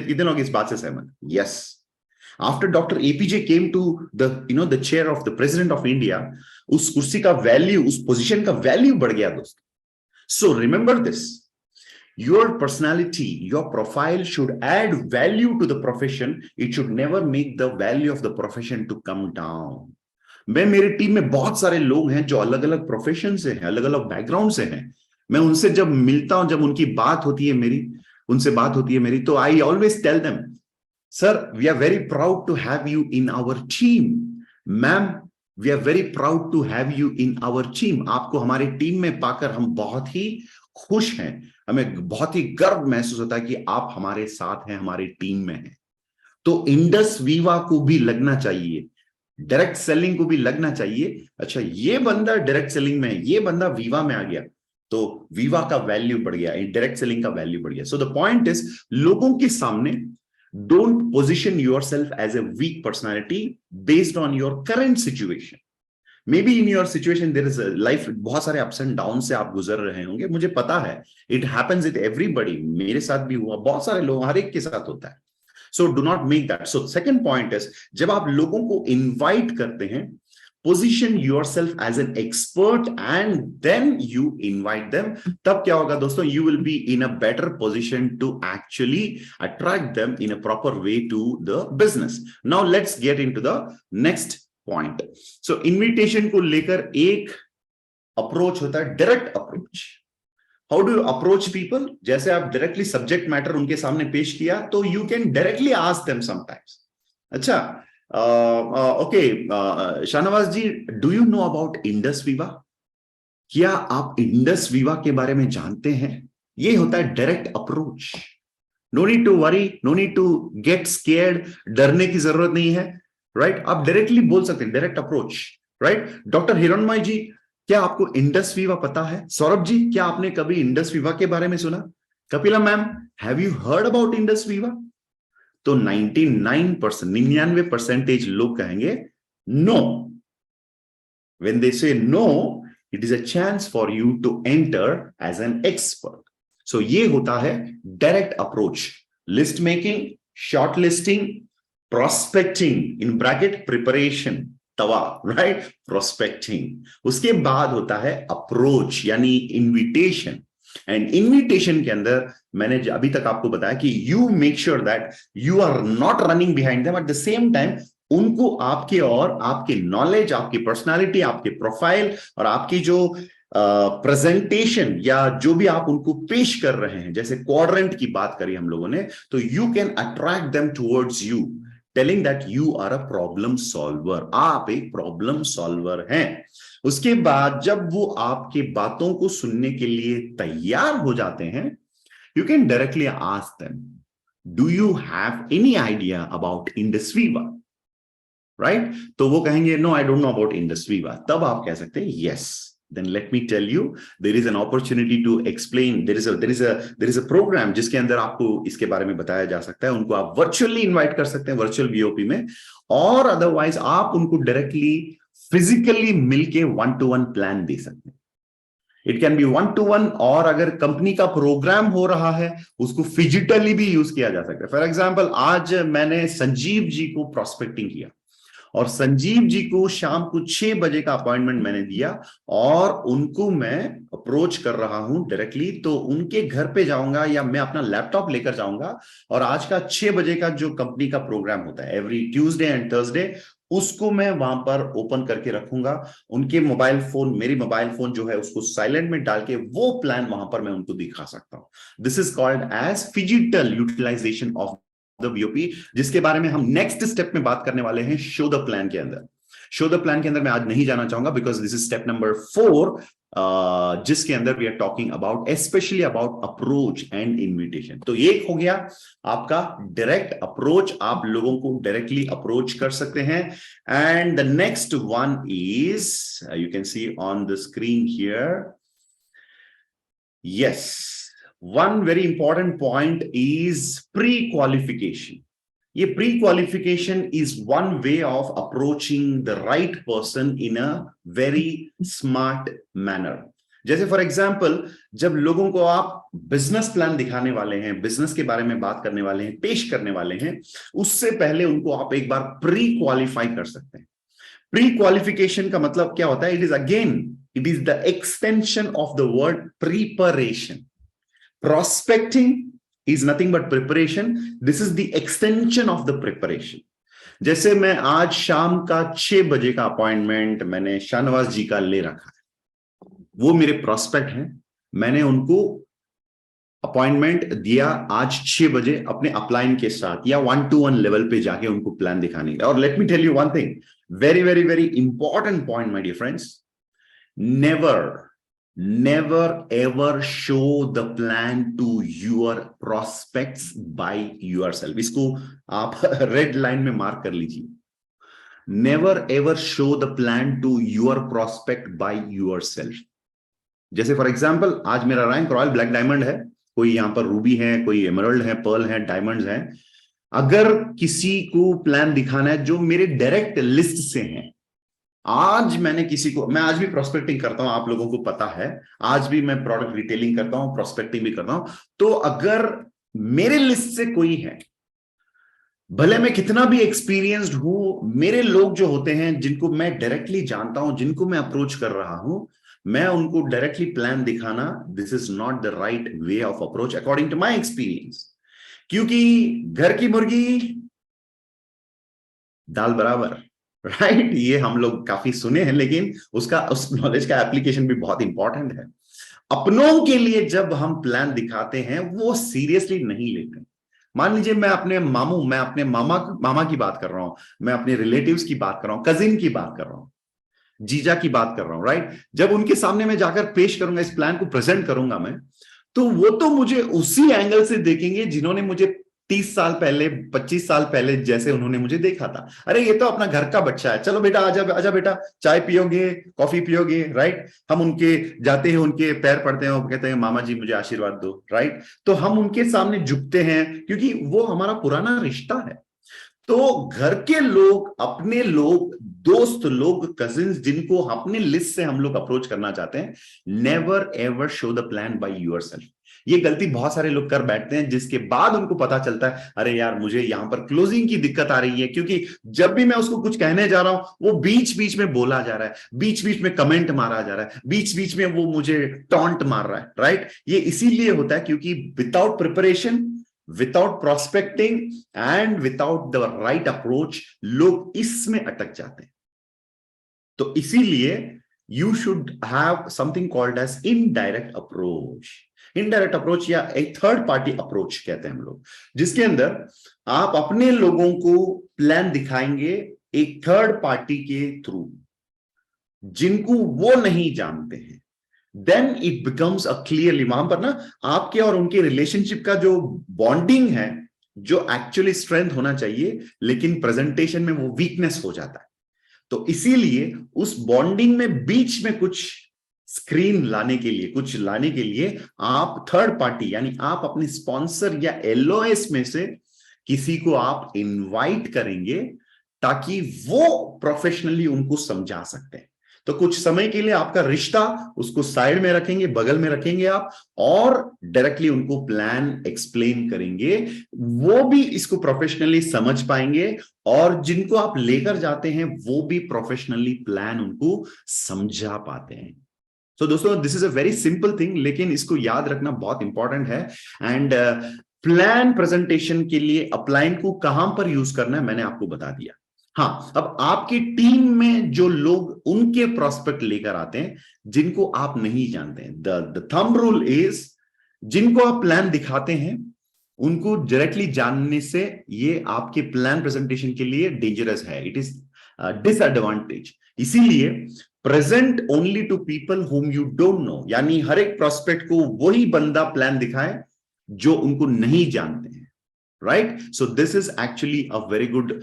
कितने लोग इस बात से सहमत? Yes, after doctor APJ came to the chair of the president of India, उस कुर्सी का वैल्यू, उस पोजीशन का वैल्यू बढ़ गया दोस्तों। सो remember this, your personality, your profile should add value to the profession. It should never make the value of the profession to come down. मैं, मेरी टीम में बहुत सारे लोग हैं जो अलग अलग प्रोफेशन से हैं, अलग अलग बैकग्राउंड से हैं। मैं उनसे जब मिलता हूं, जब उनकी बात होती है मेरी, उनसे बात होती है मेरी, तो I always tell them, sir we are very proud to have you in our team, ma'am we are very proud to have you in our team. आपको हमारी टीम में पाकर हम बहुत ही खुश हैं, हमें बहुत ही गर्व महसूस होता है कि आप हमारे साथ हैं, हमारी टीम में हैं। तो इंडस वीवा को भी लगना चाहिए, डायरेक्ट सेलिंग को भी लगना चाहिए, अच्छा ये बंदा डायरेक्ट सेलिंग में है, ये बंदा वीवा में आ गया, तो वीवा का वैल्यू बढ़ गया, डायरेक्ट सेलिंग का वैल्यू बढ़ गया। सो द पॉइंट इज, लोगों के सामने don't position yourself as a weak personality based on your current situation. May be in your situation there is life, बहुत सारे अप्स एंड डाउन से आप गुजर रहे होंगे, मुझे पता है, इट हैपेंस विद एवरीबॉडी, मेरे साथ भी हुआ, बहुत सारे लोग, हर एक के साथ होता है। So do not make that. So second point is, जब आप लोगों को इनवाइट करते हैं, position yourself as an expert and then you invite them, तब क्या होगा दोस्तों, you will be in a better position to actually attract them in a proper way to the business. Now let's get into the next point. So invitation को लेकर एक approach होता है, direct approach. How do you approach people? जैसे आप directly subject matter उनके सामने पेश किया, तो you can directly ask them sometimes, अच्छा okay Shahnawaz ji, do you know about Indus Viva? क्या आप इंडस वीवा के बारे में जानते हैं? ये होता है direct approach. No need to worry, no need to get scared, डरने की जरूरत नहीं है, राइट? आप डायरेक्टली बोल सकते हैं, डायरेक्ट अप्रोच, राइट? डॉक्टर हिरणमय जी, क्या आपको इंडस वीवा पता है? सौरभ जी, क्या आपने कभी इंडस वीवा के बारे में सुना? Kapila ma'am, have you heard about Indus Viva? तो 99% लोग कहेंगे no. When they say no, it is a chance for you to enter as an expert. So ये होता है direct approach. List making, short listing, prospecting in bracket preparation, Tawa, right? Prospecting. उसके बाद होता है अप्रोच यानी invitation. And invitation के अंदर मैंने अभी तक आपको बताया कि you make sure that you are not running behind them, at the same time उनको आपके और आपके नॉलेज, आपकी पर्सनालिटी, आपके प्रोफाइल और आपकी जो प्रेजेंटेशन या जो भी आप उनको पेश कर रहे हैं, जैसे क्वाड्रेंट की बात करी हम लोगों ने, तो you can attract them towards you, telling that you are a problem solver, आप एक प्रॉब्लम सॉल्वर हैं। उसके बाद जब वो आपके बातों को सुनने के लिए तैयार हो जाते हैं, you can directly ask them, do you have any idea about Indus Viva, right? तो वो कहेंगे no, I don't know about Indus Viva. तब आप कह सकते हैं yes, then let me tell you, there is an opportunity to explain, there is a program जिसके अंदर आपको इसके बारे में बताया जा सकता है। उनको आप वर्चुअली इनवाइट कर सकते हैं, वर्चुअल वीओपी में, और अदरवाइज आप उनको डायरेक्टली फिजिकली मिलके 1-to-1 प्लान दे सकते हैं। इट कैन बी 1-to-1, और अगर कंपनी का प्रोग्राम हो रहा है उसको फिजिकली भी यूज किया जा सकता है। फॉर एग्जाम्पल, आज मैंने संजीव जी को प्रोस्पेक्टिंग किया और संजीव जी को शाम को 6 बजे का अपॉइंटमेंट मैंने दिया और उनको मैं अप्रोच कर रहा हूं डायरेक्टली। तो उनके घर पे जाऊंगा या मैं अपना लैपटॉप लेकर जाऊंगा और आज का 6 बजे का जो कंपनी का प्रोग्राम होता है एवरी ट्यूसडे एंड थर्सडे, उसको मैं वहां पर ओपन करके रखूंगा। उनके मोबाइल फोन, मेरी मोबाइल फोन जो है उसको साइलेंट में डाल के वो प्लान वहां पर मैं उनको दिखा सकता हूं। This is called as phygital utilization of the VOP, जिसके बारे में हम नेक्स्ट स्टेप में बात करने वाले हैं शो द प्लान के अंदर। शो द प्लान के अंदर मैं आज नहीं जाना चाहूंगा because this is step number 4, जिसके अंदर we are talking about specially about approach and invitation. तो एक हो गया आपका डायरेक्ट अप्रोच, आप लोगों को डायरेक्टली अप्रोच कर सकते हैं। And the next one is you can see on the screen here, yes, one very important point is pre-qualification. ये pre-qualification is one way of approaching the right person in a very smart manner. जैसे for example जब लोगों को आप business plan दिखाने वाले हैं, business के बारे में बात करने वाले हैं, पेश करने वाले हैं, उससे पहले उनको आप एक बार प्री क्वालिफाई कर सकते हैं। प्री क्वालिफिकेशन का मतलब क्या होता है? It is the extension of the word preparation. Prospecting is nothing but preparation. This is the extension of the preparation. जैसे मैं आज शाम का 6 बजे का अपॉइंटमेंट मैंने शाहनवाज जी का ले रखा है, वो मेरे प्रोस्पेक्ट हैं, मैंने उनको अपॉइंटमेंट दिया आज 6 बजे अपने अपलाइन के साथ या 1-to-1 लेवल पे जाके उनको प्लान दिखाने का। और let me tell you one thing, very very very important point my dear friends, never ever show the plan to your prospects by yourself. इसको आप रेड लाइन में मार्क कर लीजिए। never ever show the plan to your prospect by yourself. जैसे for example आज मेरा rank royal black diamond है, कोई यहां पर रूबी है, कोई एमरल्ड है, पर्ल है, डायमंड्स है। अगर किसी को प्लान दिखाना है जो मेरे डायरेक्ट लिस्ट से हैं, आज मैंने किसी को, मैं आज भी प्रोस्पेक्टिंग करता हूं, आप लोगों को पता है, आज भी मैं प्रोडक्ट रिटेलिंग करता हूं, प्रोस्पेक्टिंग भी करता हूं। तो अगर मेरे लिस्ट से कोई है, भले मैं कितना भी एक्सपीरियंस्ड हूं, मेरे लोग जो होते हैं जिनको मैं डायरेक्टली जानता हूं, जिनको मैं अप्रोच कर रहा हूं, मैं उनको डायरेक्टली प्लान दिखाना, this is not the right way of approach according to my experience. क्योंकि घर की मुर्गी दाल बराबर, राइट? ये हम लोग काफी सुने हैं, लेकिन उस नॉलेज का एप्लीकेशन भी बहुत इंपॉर्टेंट है। अपनों के लिए जब हम प्लान दिखाते हैं वो सीरियसली नहीं लेते। मान लीजिए मैं अपने मामा की बात कर रहा हूं, मैं अपने रिलेटिव्स की बात कर रहा हूं, कजिन की बात कर रहा हूं, जीजा की बात कर रहा हूं, राइट? जब उनके सामने मैं जाकर पेश करूंगा, इस प्लान को प्रेजेंट करूंगा मैं, तो वो तो मुझे उसी एंगल से देखेंगे जिन्होंने मुझे 30 साल पहले, 25 साल पहले जैसे उन्होंने मुझे देखा था। अरे ये तो अपना घर का बच्चा है, चलो बेटा आजा आजा बेटा, चाय पियोगे, कॉफी पियोगे, राइट? हम उनके जाते हैं, उनके पैर पड़ते हैं, वो कहते हैं मामा जी मुझे आशीर्वाद दो, राइट? तो हम उनके सामने झुकते हैं क्योंकि वो हमारा पुराना रिश्ता है। तो घर के लोग, अपने लोग, दोस्त लोग, कजिन्स, जिनको अपने लिस्ट से हम लोग अप्रोच करना चाहते हैं, never ever show the plan by yourself. ये गलती बहुत सारे लोग कर बैठते हैं, जिसके बाद उनको पता चलता है अरे यार मुझे यहां पर क्लोजिंग की दिक्कत आ रही है, क्योंकि जब भी मैं उसको कुछ कहने जा रहा हूं वो बीच बीच में बोला जा रहा है, बीच बीच में कमेंट मारा जा रहा है, बीच बीच में वो मुझे टॉन्ट मार रहा है, राइट? ये इसीलिए होता है क्योंकि without preparation, without prospecting and without the right approach लोग इसमें अटक जाते हैं। तो इसीलिए you should have something called as indirect approach. Indirect approach या एक थर्ड पार्टी अप्रोच कहते हैं हम लोग, जिसके अंदर आप अपने लोगों को प्लान दिखाएंगे एक थर्ड पार्टी के थ्रू, जिनको वो नहीं जानते हैं। Then it becomes a clearly, वहां पर ना आपके और उनके रिलेशनशिप का जो बॉन्डिंग है, जो एक्चुअली स्ट्रेंथ होना चाहिए, लेकिन प्रेजेंटेशन में वो वीकनेस हो जाता है। तो इसीलिए उस बॉन्डिंग में बीच में कुछ स्क्रीन लाने के लिए, कुछ लाने के लिए आप थर्ड पार्टी यानी आप अपने स्पॉन्सर या एलओएस में से किसी को आप इनवाइट करेंगे, ताकि वो प्रोफेशनली उनको समझा सकते हैं। तो कुछ समय के लिए आपका रिश्ता उसको साइड में रखेंगे, बगल में रखेंगे आप, और डायरेक्टली उनको प्लान एक्सप्लेन करेंगे। वो भी इसको प्रोफेशनली समझ पाएंगे, और जिनको आप लेकर जाते हैं वो भी प्रोफेशनली प्लान उनको समझा पाते हैं। तो दोस्तों, this is a very simple thing, लेकिन इसको याद रखना बहुत इंपॉर्टेंट है। एंड प्लान प्रेजेंटेशन के लिए अपलाइन को कहां पर यूज करना है मैंने आपको बता दिया। हाँ, अब आपकी टीम में जो लोग उनके प्रोस्पेक्ट लेकर आते हैं जिनको आप नहीं जानते हैं, द थंब रूल इज, जिनको आप प्लान दिखाते हैं उनको डायरेक्टली जानने से ये आपके प्लान प्रेजेंटेशन के लिए डेंजरस है, इट इज डिसएडवांटेज। इसीलिए present only to people whom you don't know, यानी हर एक प्रोस्पेक्ट को वही बंदा प्लान दिखाए जो उनको नहीं जानते हैं, right? So this is actually a very good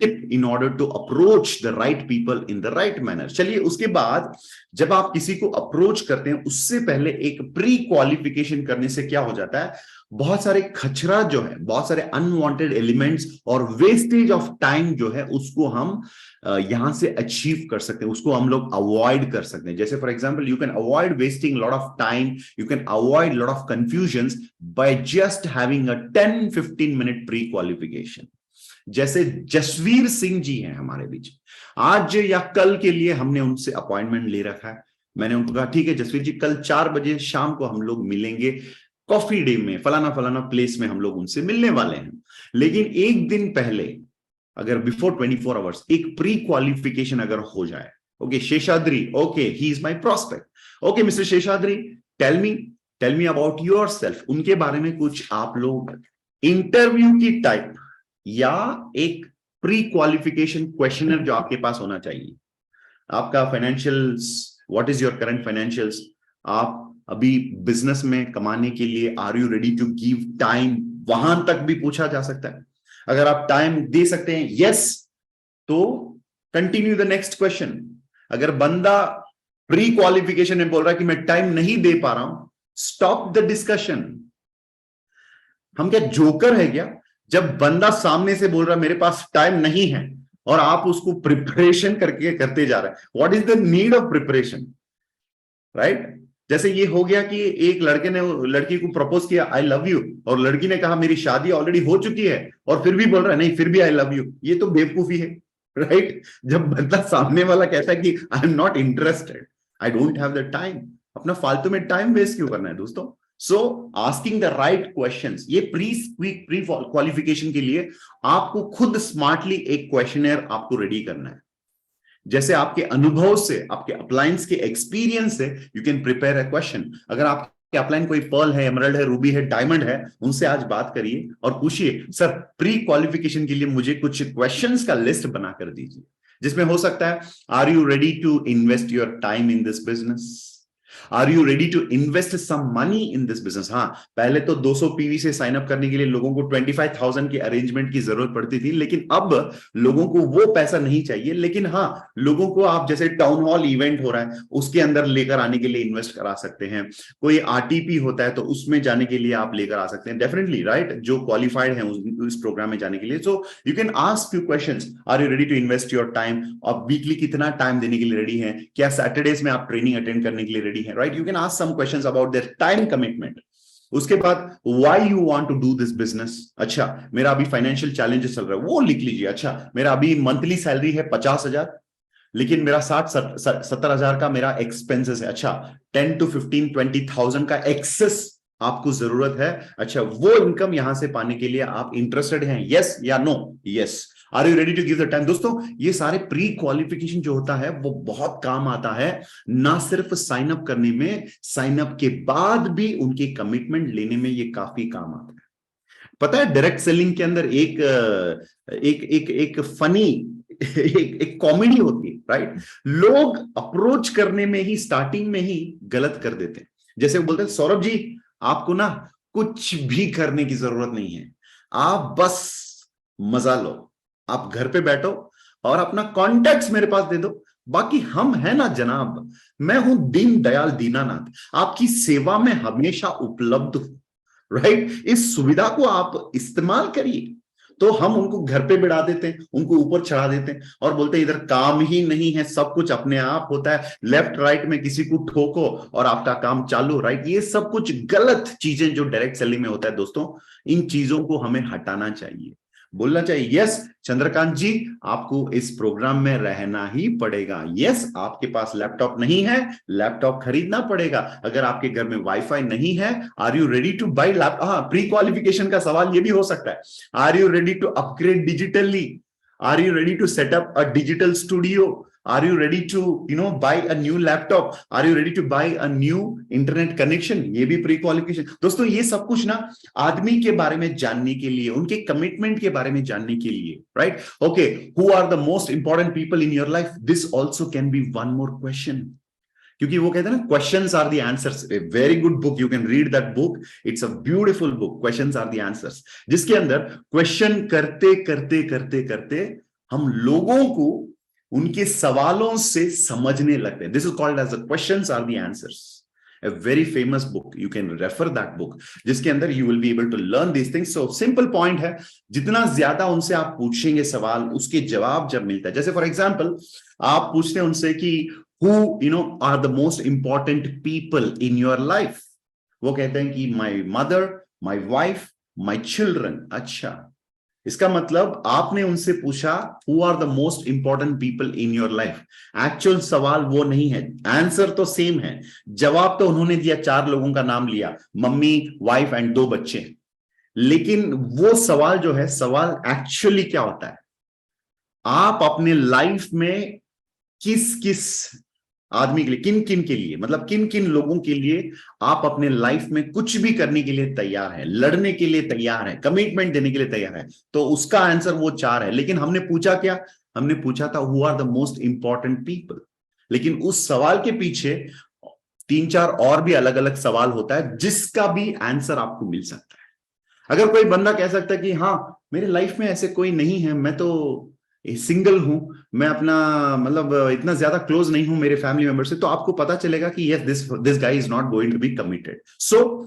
tip in order to approach the right people in the right manner. चलिए, उसके बाद जब आप किसी को अप्रोच करते हैं उससे पहले एक प्री क्वालिफिकेशन करने से क्या हो जाता है, बहुत सारे खचरा जो है, बहुत सारे अनवांटेड एलिमेंट्स और वेस्टेज ऑफ टाइम जो है उसको हम यहां से अचीव कर सकते हैं, उसको हम लोग अवॉइड कर सकते हैं। जैसे for example, you can avoid wasting lot of time, you can avoid lot of confusions by just having a 10-15 minute pre qualification. जैसे जसवीर सिंह जी हैं हमारे बीच, आज या कल के लिए हमने उनसे अपॉइंटमेंट ले रखा है। मैंने उनको कहा ठीक है जसवीर जी, कल 4 बजे शाम को हम लोग मिलेंगे कॉफी डे में, फलाना फलाना प्लेस में हम लोग उनसे मिलने वाले हैं। लेकिन एक दिन पहले, अगर बिफोर 24 आवर्स एक प्री क्वालिफिकेशन अगर हो जाए, okay Seshadri, okay he is my prospect, okay mister Seshadri, tell me about yourself, उनके बारे में कुछ आप लोग इंटरव्यू की टाइप या एक प्री क्वालिफिकेशन क्वेश्चनर जो आपके पास होना चाहिए। आपका financials, what is your current financials, आप अभी बिजनेस में कमाने के लिए are you ready to give time, वहां तक भी पूछा जा सकता है। अगर आप टाइम दे सकते हैं यस, तो कंटिन्यू द नेक्स्ट क्वेश्चन। अगर बंदा प्री क्वालिफिकेशन में बोल रहा है कि मैं टाइम नहीं दे पा रहा हूं, स्टॉप द डिस्कशन। हम क्या जोकर है क्या? जब बंदा सामने से बोल रहा है मेरे पास टाइम नहीं है और आप उसको प्रिपरेशन करके करते जा रहे हैं, what is the need of preparation, right? जैसे ये हो गया कि एक लड़के ने लड़की को प्रपोज किया आई लव यू, और लड़की ने कहा मेरी शादी ऑलरेडी हो चुकी है, और फिर भी बोल रहा है नहीं फिर भी आई लव यू। ये तो बेवकूफी है, राइट? जब बंदा सामने वाला कहता है कि I am not interested, I don't have the time, अपना फालतू में टाइम वेस्ट क्यों करना है दोस्तों? सो आस्किंग द राइट क्वेश्चंस, ये प्री क्वालिफिकेशन के लिए आपको खुद स्मार्टली एक क्वेश्चनर आपको रेडी करना है। जैसे आपके अनुभव से, आपके अपलायंस के एक्सपीरियंस से you can prepare a question. अगर आपके अपलाइन कोई पर्ल है, एमरल्ड है, रूबी है, डायमंड है, उनसे आज बात करिए और पूछिए सर प्री क्वालिफिकेशन के लिए मुझे कुछ क्वेश्चंस का लिस्ट बना कर दीजिए, जिसमें हो सकता है are you ready to invest your time in this business, are you ready to invest some money in this business. हाँ, पहले तो 200 पीवी से साइन अप करने के लिए लोगों को 25,000 की अरेंजमेंट की जरूरत पड़ती थी, लेकिन अब लोगों को वो पैसा नहीं चाहिए। लेकिन हाँ, लोगों को आप जैसे टाउन हॉल इवेंट हो रहा है उसके अंदर लेकर आने के लिए इन्वेस्ट करा सकते हैं, कोई आरटीपी होता है तो उसमें जाने के लिए आप लेकर आ सकते हैं, डेफिनेटली, राइट? जो क्वालिफाइड है उस प्रोग्राम में जाने के लिए। So you can ask few questions, are you ready to invest your time, आप वीकली कितना टाइम देने के लिए रेडी हैं, क्या सैटरडेज में आप ट्रेनिंग अटेंड करने के लिए रेडी हैं, right? You can ask some questions about their time commitment. उसके बाद why you want to do this business? अच्छा, मेरा अभी फाइनेंशियल चैलेंजेस चल रहा है, वो लिख लीजिए। अच्छा, मेरा अभी मंथली सैलरी है 50,000, लेकिन मेरा 60-70,000 का मेरा एक्सपेंसेस है। अच्छा, 10 to 15, 20,000 का एक्सेस आपको जरूरत है। अच्छा, वो इनकम यहां से पाने के लिए आप इंटरेस्टेड हैं, यस या no? Yes. Are you ready to give the time? दोस्तों, ये सारे प्री क्वालिफिकेशन जो होता है वो बहुत काम आता है, ना सिर्फ साइन अप करने में, साइन अप के बाद भी उनके कमिटमेंट लेने में ये काफी काम आता है। पता है, डायरेक्ट सेलिंग के अंदर एक फनी एक कॉमेडी होती है, राइट? लोग अप्रोच करने में ही, स्टार्टिंग में ही गलत कर देते हैं। जैसे वो बोलते हैं सौरभ जी, आपको ना कुछ भी करने की जरूरत नहीं है, आप बस मजा लो, आप घर पे बैठो और अपना कॉन्टैक्ट्स मेरे पास दे दो, बाकी हम है ना जनाब, मैं हूं दीन दयाल दीनानाथ, आपकी सेवा में हमेशा उपलब्ध हूं, राइट? इस सुविधा को आप इस्तेमाल करिए। तो हम उनको घर पे बिठा देते हैं, उनको ऊपर चढ़ा देते हैं और बोलते हैं इधर काम ही नहीं है, सब कुछ अपने आप होता है, लेफ्ट राइट में किसी को ठोको और आपका काम चालू, राइट। ये सब कुछ गलत चीजें जो डायरेक्ट सेलिंग में होता है दोस्तों, इन चीजों को हमें हटाना चाहिए, बोलना चाहिए यस चंद्रकांत जी आपको इस प्रोग्राम में रहना ही पड़ेगा, यस आपके पास लैपटॉप नहीं है, लैपटॉप खरीदना पड़ेगा, अगर आपके घर में वाईफाई नहीं है, are you ready to buy laptop. हाँ, प्री क्वालिफिकेशन का सवाल ये भी हो सकता है, are you ready to upgrade digitally, are you ready to set up a digital studio, are you ready to buy a new laptop, are you ready to buy a new internet connection, ये भी pre qualification. दोस्तों ये सब कुछ ना आदमी के बारे में जानने के लिए, उनके कमिटमेंट के बारे में जानने के लिए, right. Okay, who are the most important people in your life, this also can be one more question, क्योंकि वो कहते हैं ना questions are the answers. A very good book, you can read that book, it's a beautiful book, questions are the answers, जिसके अंदर question करते करते करते करते हम लोगों को उनके सवालों से समझने लगते हैं। This is called as the questions are the answers, a very famous book, you can refer that book, जिसके अंदर you will be able to learn these things। so simple point है, जितना ज्यादा उनसे आप पूछेंगे सवाल, उसके जवाब जब मिलता है, जैसे फॉर एग्जांपल आप पूछते हैं उनसे कि who are the most important people in your life, वो कहते हैं कि my mother, my wife, my children। अच्छा, इसका मतलब आपने उनसे पूछा who are the most important people in your life, actual सवाल वो नहीं है, आंसर तो सेम है, जवाब तो उन्होंने दिया, 4 लोगों का नाम लिया, मम्मी, वाइफ एंड 2 बच्चे, लेकिन वो सवाल जो है, सवाल एक्चुअली क्या होता है, आप अपने लाइफ में किस किस आदमी के लिए, किन किन के लिए, मतलब किन किन लोगों के लिए आप अपने लाइफ में कुछ भी करने के लिए तैयार है, लड़ने के लिए तैयार है, कमिटमेंट देने के लिए तैयार है, तो उसका आंसर वो 4 है। लेकिन हमने पूछा क्या, हमने पूछा था who are the most important people, लेकिन उस सवाल के पीछे 3-4 और भी अलग अलग सवाल होता है, जिसका भी आंसर आपको मिल सकता है। अगर कोई बंदा कह सकता है कि हाँ मेरे लाइफ में ऐसे कोई नहीं है, मैं तो सिंगल हूं, मैं अपना मतलब इतना ज्यादा क्लोज नहीं हूं मेरे फैमिली मेंबर से, तो आपको पता चलेगा कि yes this guy is not going to be committed. So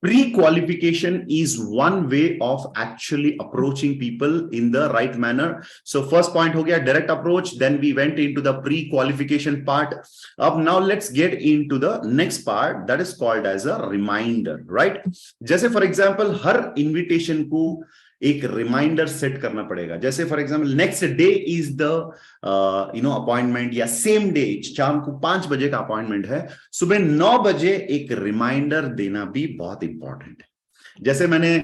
pre qualification is one way of actually approaching people in the right manner. So first point हो गया direct approach, then we went into the pre qualification part. अब now let's get into the next part, that is called as a reminder, right. जैसे for example हर invitation को एक reminder set करना पड़ेगा, जैसे for example next day is the appointment, या same day शाम को 5 बजे का अपॉइंटमेंट है, सुबह 9 बजे एक रिमाइंडर देना भी बहुत इंपॉर्टेंट है। जैसे मैंने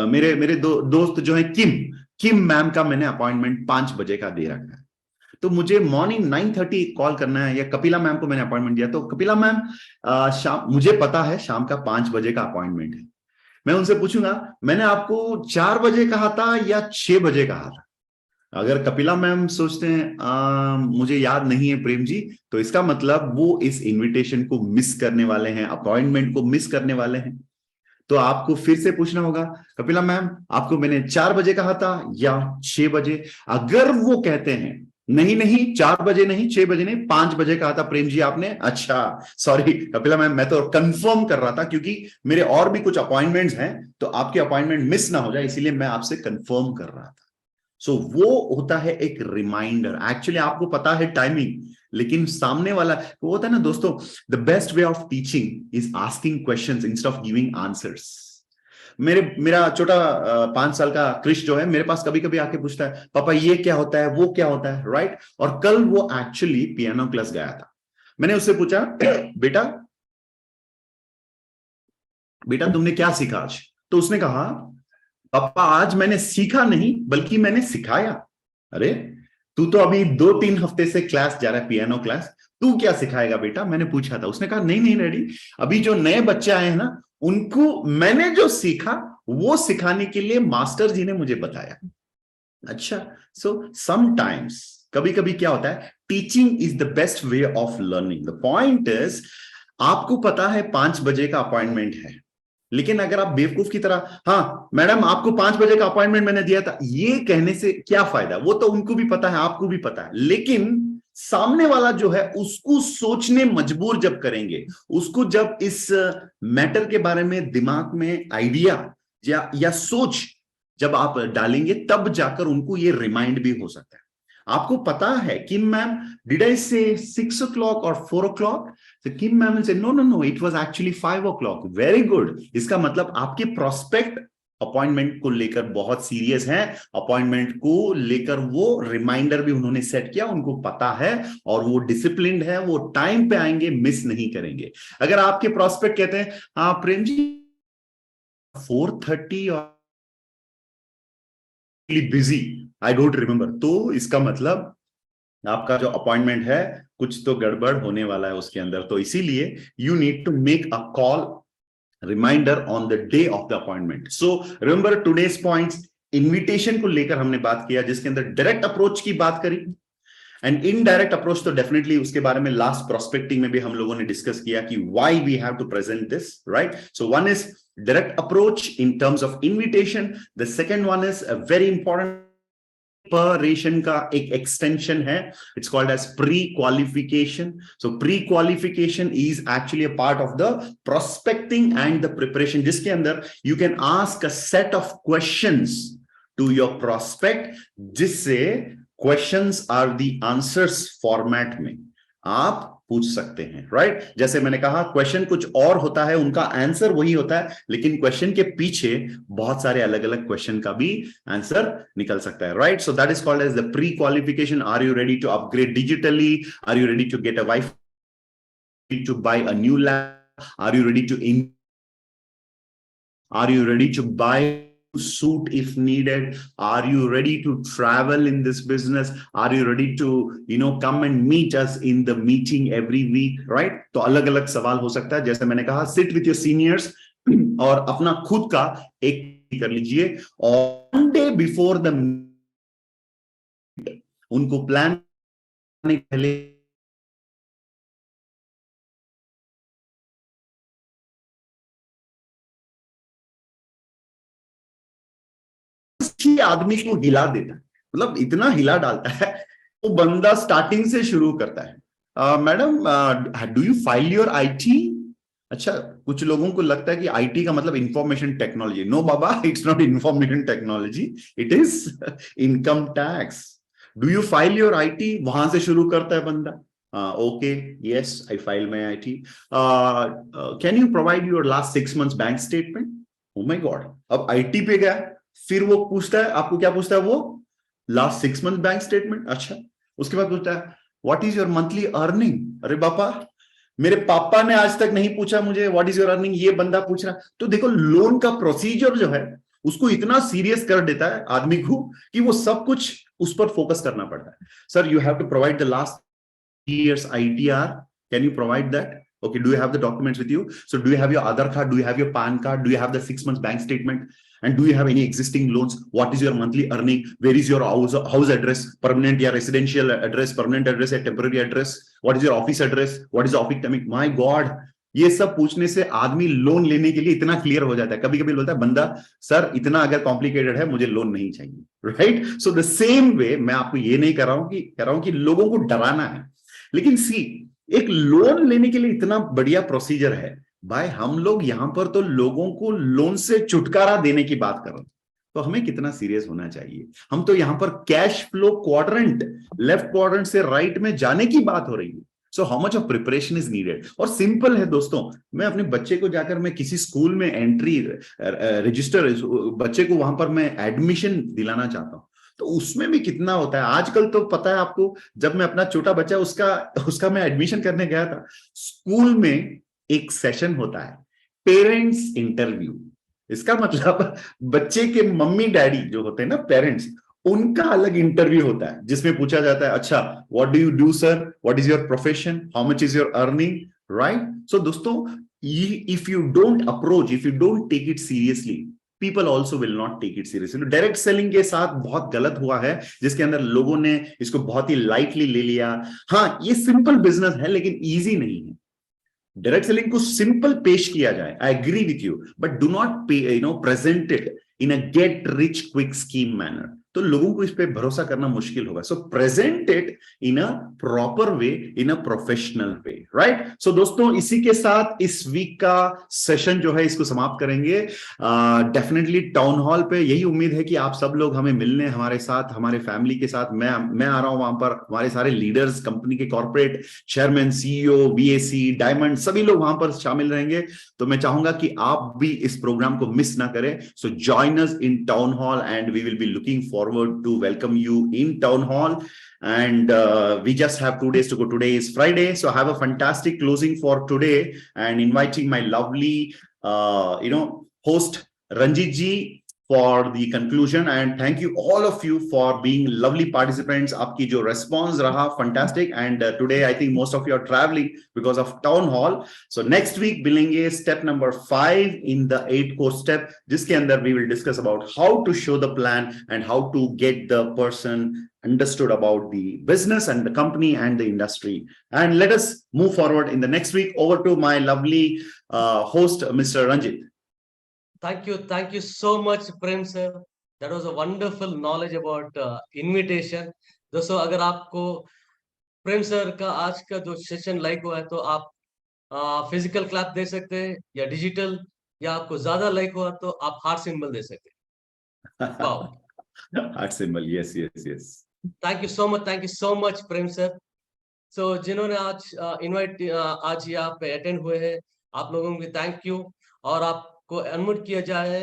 मेरे दोस्त जो है किम मैम का मैंने अपॉइंटमेंट 5 बजे का दे रखा है, तो मुझे मॉर्निंग 9:30 कॉल करना है, या कपिला मैम को मैंने अपॉइंटमेंट दिया, तो कपिला मैम शाम, मुझे पता है शाम का 5 बजे का अपॉइंटमेंट है, मैं उनसे पूछूंगा मैंने आपको 4 बजे कहा था या 6 बजे कहा था। अगर कपिला मैम सोचते हैं मुझे याद नहीं है प्रेम जी, तो इसका मतलब वो इस इनविटेशन को मिस करने वाले हैं, अपॉइंटमेंट को मिस करने वाले हैं। तो आपको फिर से पूछना होगा कपिला मैम आपको मैंने 4 बजे कहा था या 6 बजे। अगर वो कहते हैं नहीं नहीं 4 बजे नहीं, 6 बजे नहीं, 5 बजे कहा था प्रेम जी आपने, अच्छा सॉरी कपिला मैम, मैं तो कंफर्म कर रहा था क्योंकि मेरे और भी कुछ अपॉइंटमेंट्स हैं, तो आपके अपॉइंटमेंट मिस ना हो जाए इसीलिए मैं आपसे कंफर्म कर रहा था। सो वो होता है एक रिमाइंडर। एक्चुअली आपको पता है टाइमिंग, लेकिन सामने वाला वो होता है ना दोस्तों, the best way of teaching is asking questions instead of giving answers. मेरा छोटा 5 साल का क्रिश जो है मेरे पास कभी कभी आके पूछता है पापा ये क्या होता है, वो क्या होता है, राइट। और कल वो एक्चुअली पियानो क्लास गया था, मैंने उससे पूछा बेटा तुमने क्या सीखा आज, तो उसने कहा पापा आज मैंने सीखा नहीं बल्कि मैंने सिखाया। अरे तू तो अभी 2-3 हफ्ते से क्लास जा रहा है, पियानो क्लास, तू क्या सिखाएगा बेटा, मैंने पूछा था। उसने कहा नहीं डैडी, अभी जो नए बच्चे आए हैं ना उनको मैंने जो सीखा वो सिखाने के लिए मास्टर जी ने मुझे बताया। अच्छा, सो समटाइम्स कभी कभी क्या होता है, teaching is the best way of learning. The point is आपको पता है 5 बजे का अपॉइंटमेंट है, लेकिन अगर आप बेवकूफ की तरह हाँ मैडम आपको 5 बजे का अपॉइंटमेंट मैंने दिया था, ये कहने से क्या फायदा, वो तो उनको भी पता है आपको भी पता है, लेकिन सामने वाला जो है उसको सोचने मजबूर जब करेंगे, उसको जब इस मैटर के बारे में दिमाग में आइडिया या सोच जब आप डालेंगे तब जाकर उनको ये रिमाइंड भी हो सकता है। आपको पता है कि मैम डिड आई से 6 o'clock और 4 o'clock? तो Kim ma'am will say no no no it was actually 5 o'clock। Very good. इसका मतलब आपके प्रोस्पेक्ट अपॉइंटमेंट को लेकर बहुत सीरियस हैं, अपॉइंटमेंट को लेकर वो रिमाइंडर भी उन्होंने सेट किया, उनको पता है और वो डिसिप्लिन्ड है, वो टाइम पे आएंगे, मिस नहीं करेंगे। अगर आपके प्रोस्पेक्ट कहते हैं हाँ प्रेम जी 4:30 और बिजी आई डोंट रिमेंबर, तो इसका मतलब आपका जो अपॉइंटमेंट है कुछ तो गड़बड़ होने वाला है उसके अंदर। तो इसीलिए you need to make a call reminder on the day of the appointment. So remember today's points, invitation को लेकर हमने बात किया, जिसके अंदर डायरेक्ट अप्रोच की बात करी एंड इनडायरेक्ट अप्रोच तो डेफिनेटली उसके बारे में लास्ट प्रोस्पेक्टिंग में भी हम लोगों ने डिस्कस किया कि why we have to present this, right? So one is direct approach in terms of invitation, the second one is a very important preparation का एक extension है, it's called as pre-qualification. So pre-qualification is actually a part of the prospecting and the preparation, जिसके अंदर you can ask a set of questions to your prospect, जिससे questions are the answers format में आप पूछ सकते हैं, right? जैसे मैंने कहा क्वेश्चन कुछ और होता है, उनका आंसर वही होता है, लेकिन क्वेश्चन के पीछे बहुत सारे अलग अलग क्वेश्चन का भी आंसर निकल सकता है, right? So that is called as the pre qualification. Are you ready to upgrade digitally? Are you ready to get a wifi to buy a new lab? Are you ready to are you ready to buy suit if needed? Are you ready to travel in this business? Are you ready to come and meet us in the meeting every week, right? तो अलग अलग सवाल हो सकता है। जैसे मैंने कहा sit with your seniors और अपना खुद का एक कर लीजिए और one day before the उनको प्लान करने के पहले आदमी को हिला देता है, मतलब इतना हिला डालता है वो बंदा स्टार्टिंग से शुरू करता है। Madam do you file your IT? अच्छा, कुछ लोगों को लगता है कि आईटी का मतलब इंफॉर्मेशन टेक्नोलॉजी। नो बाबा, it's not information technology, it is income tax. Do you file your IT? वहां से शुरू करता है बंदा। Okay, yes I file my IT. Can you provide your last 6 months bank statement? Oh my god, अब IT पे गया। फिर वो पूछता है, आपको क्या पूछता है वो? Last 6 months bank statement. अच्छा, उसके बाद पूछता है what is your monthly earning? अरे बापा, मेरे पापा ने आज तक नहीं पूछा मुझे व्हाट इज योर अर्निंग, ये बंदा पूछ रहा। तो देखो लोन का प्रोसीजर जो है उसको इतना सीरियस कर देता है आदमी को कि वो सब कुछ उस पर फोकस करना पड़ता है। Sir you have to provide the last years ITR, can you provide that? Okay, do you have the documents with you? So do you have your Aadhaar card? Do you have your PAN card? Do you have the 6 months bank statement? And do you have any existing loans? What is your monthly earning? Where is your house address? Permanent या residential address, permanent address या temporary address? What is your office address? What is the office timing? My God, ये सब पूछने से आदमी loan लेने के लिए इतना क्लियर हो जाता है। कभी कभी बोलता है बंदा, सर इतना अगर कॉम्प्लिकेटेड है मुझे लोन नहीं चाहिए, right? So the same way मैं आपको ये नहीं कह रहा हूं कि लोगों को डराना है, लेकिन सी एक लोन लेने के लिए इतना बढ़िया प्रोसीजर है भाई। हम लोग यहां पर तो लोगों को लोन से छुटकारा देने की बात कर रहे हैं, तो हमें कितना सीरियस होना चाहिए। हम तो यहां पर cash flow quadrant, left quadrant से राइट में जाने की बात हो रही है। So how much of preparation is needed? और सिंपल है दोस्तों, मैं अपने बच्चे को जाकर मैं किसी स्कूल में एंट्री रजिस्टर, बच्चे को वहां पर मैं एडमिशन दिलाना चाहता हूं, तो उसमें भी कितना होता है आजकल। तो पता है आपको, जब मैं अपना छोटा बच्चा उसका मैं एडमिशन करने गया था, स्कूल में एक सेशन होता है पेरेंट्स इंटरव्यू। इसका मतलब बच्चे के मम्मी डैडी जो होते हैं ना, पेरेंट्स, उनका अलग इंटरव्यू होता है जिसमें पूछा जाता है अच्छा what do you do sir, what is your profession, how much is your earning, right? So दोस्तों, if you don't approach, if you don't take it seriously, people also will not take it seriously. Direct selling के साथ बहुत गलत हुआ है, जिसके अंदर लोगों ने इसको बहुत ही लाइटली ले लिया। हाँ, ये सिंपल बिजनेस है लेकिन इजी नहीं है। डायरेक्ट सेलिंग को सिंपल पेश किया जाए, I agree with you, but do not present it in a get rich quick scheme manner. तो लोगों को इस पे भरोसा करना मुश्किल होगा. So present it in a proper way, in a professional way, right? So दोस्तों, इसी के साथ इस वीक का सेशन जो है इसको समाप्त करेंगे. डेफिनेटली टाउन हॉल पे यही उम्मीद है कि आप सब लोग हमें मिलने, हमारे साथ, हमारे फैमिली के साथ, मैं आ रहा हूं वहां पर. हमारे सारे लीडर्स, कंपनी के corporate chairman, CEO, VAC, diamond, सभी लोग वहां पर शामिल रहेंगे. तो मैं चाहूंगा कि आप भी इस प्रोग्राम को मिस ना करें. So join us in town hall and we will be looking forward to welcome you in town hall. And we just have 2 days to go. Today is Friday, so have a fantastic closing for today, and inviting my lovely host Ranjit ji for the conclusion. And thank you all of you for being lovely participants. Aapki jo response raha fantastic. And today I think most of you are traveling because of town hall. So next week bilenge step number 5 in the 8 core step, jiske andar we will discuss about how to show the plan and how to get the person understood about the business and the company and the industry. And let us move forward in the next week. Over to my lovely host, Mr. Ranjit. Thank you so much, Prem sir. That was a wonderful knowledge about invitation. दोस्तों, अगर आपको प्रेम sir का आज का जो session like हुआ है तो आप फिजिकल क्लैप दे सकते हैं या डिजिटल, या आपको ज्यादा लाइक हुआ तो आप हार्ट सिंबल दे सकते हैं. Wow, Heart symbol. Yes, yes, yes. Thank you so much Prem sir. So जिन्होंने आज आज यहाँ पे अटेंड हुए हैं, आप लोगों को थैंक यू. और आपको अनम्यूट किया जाए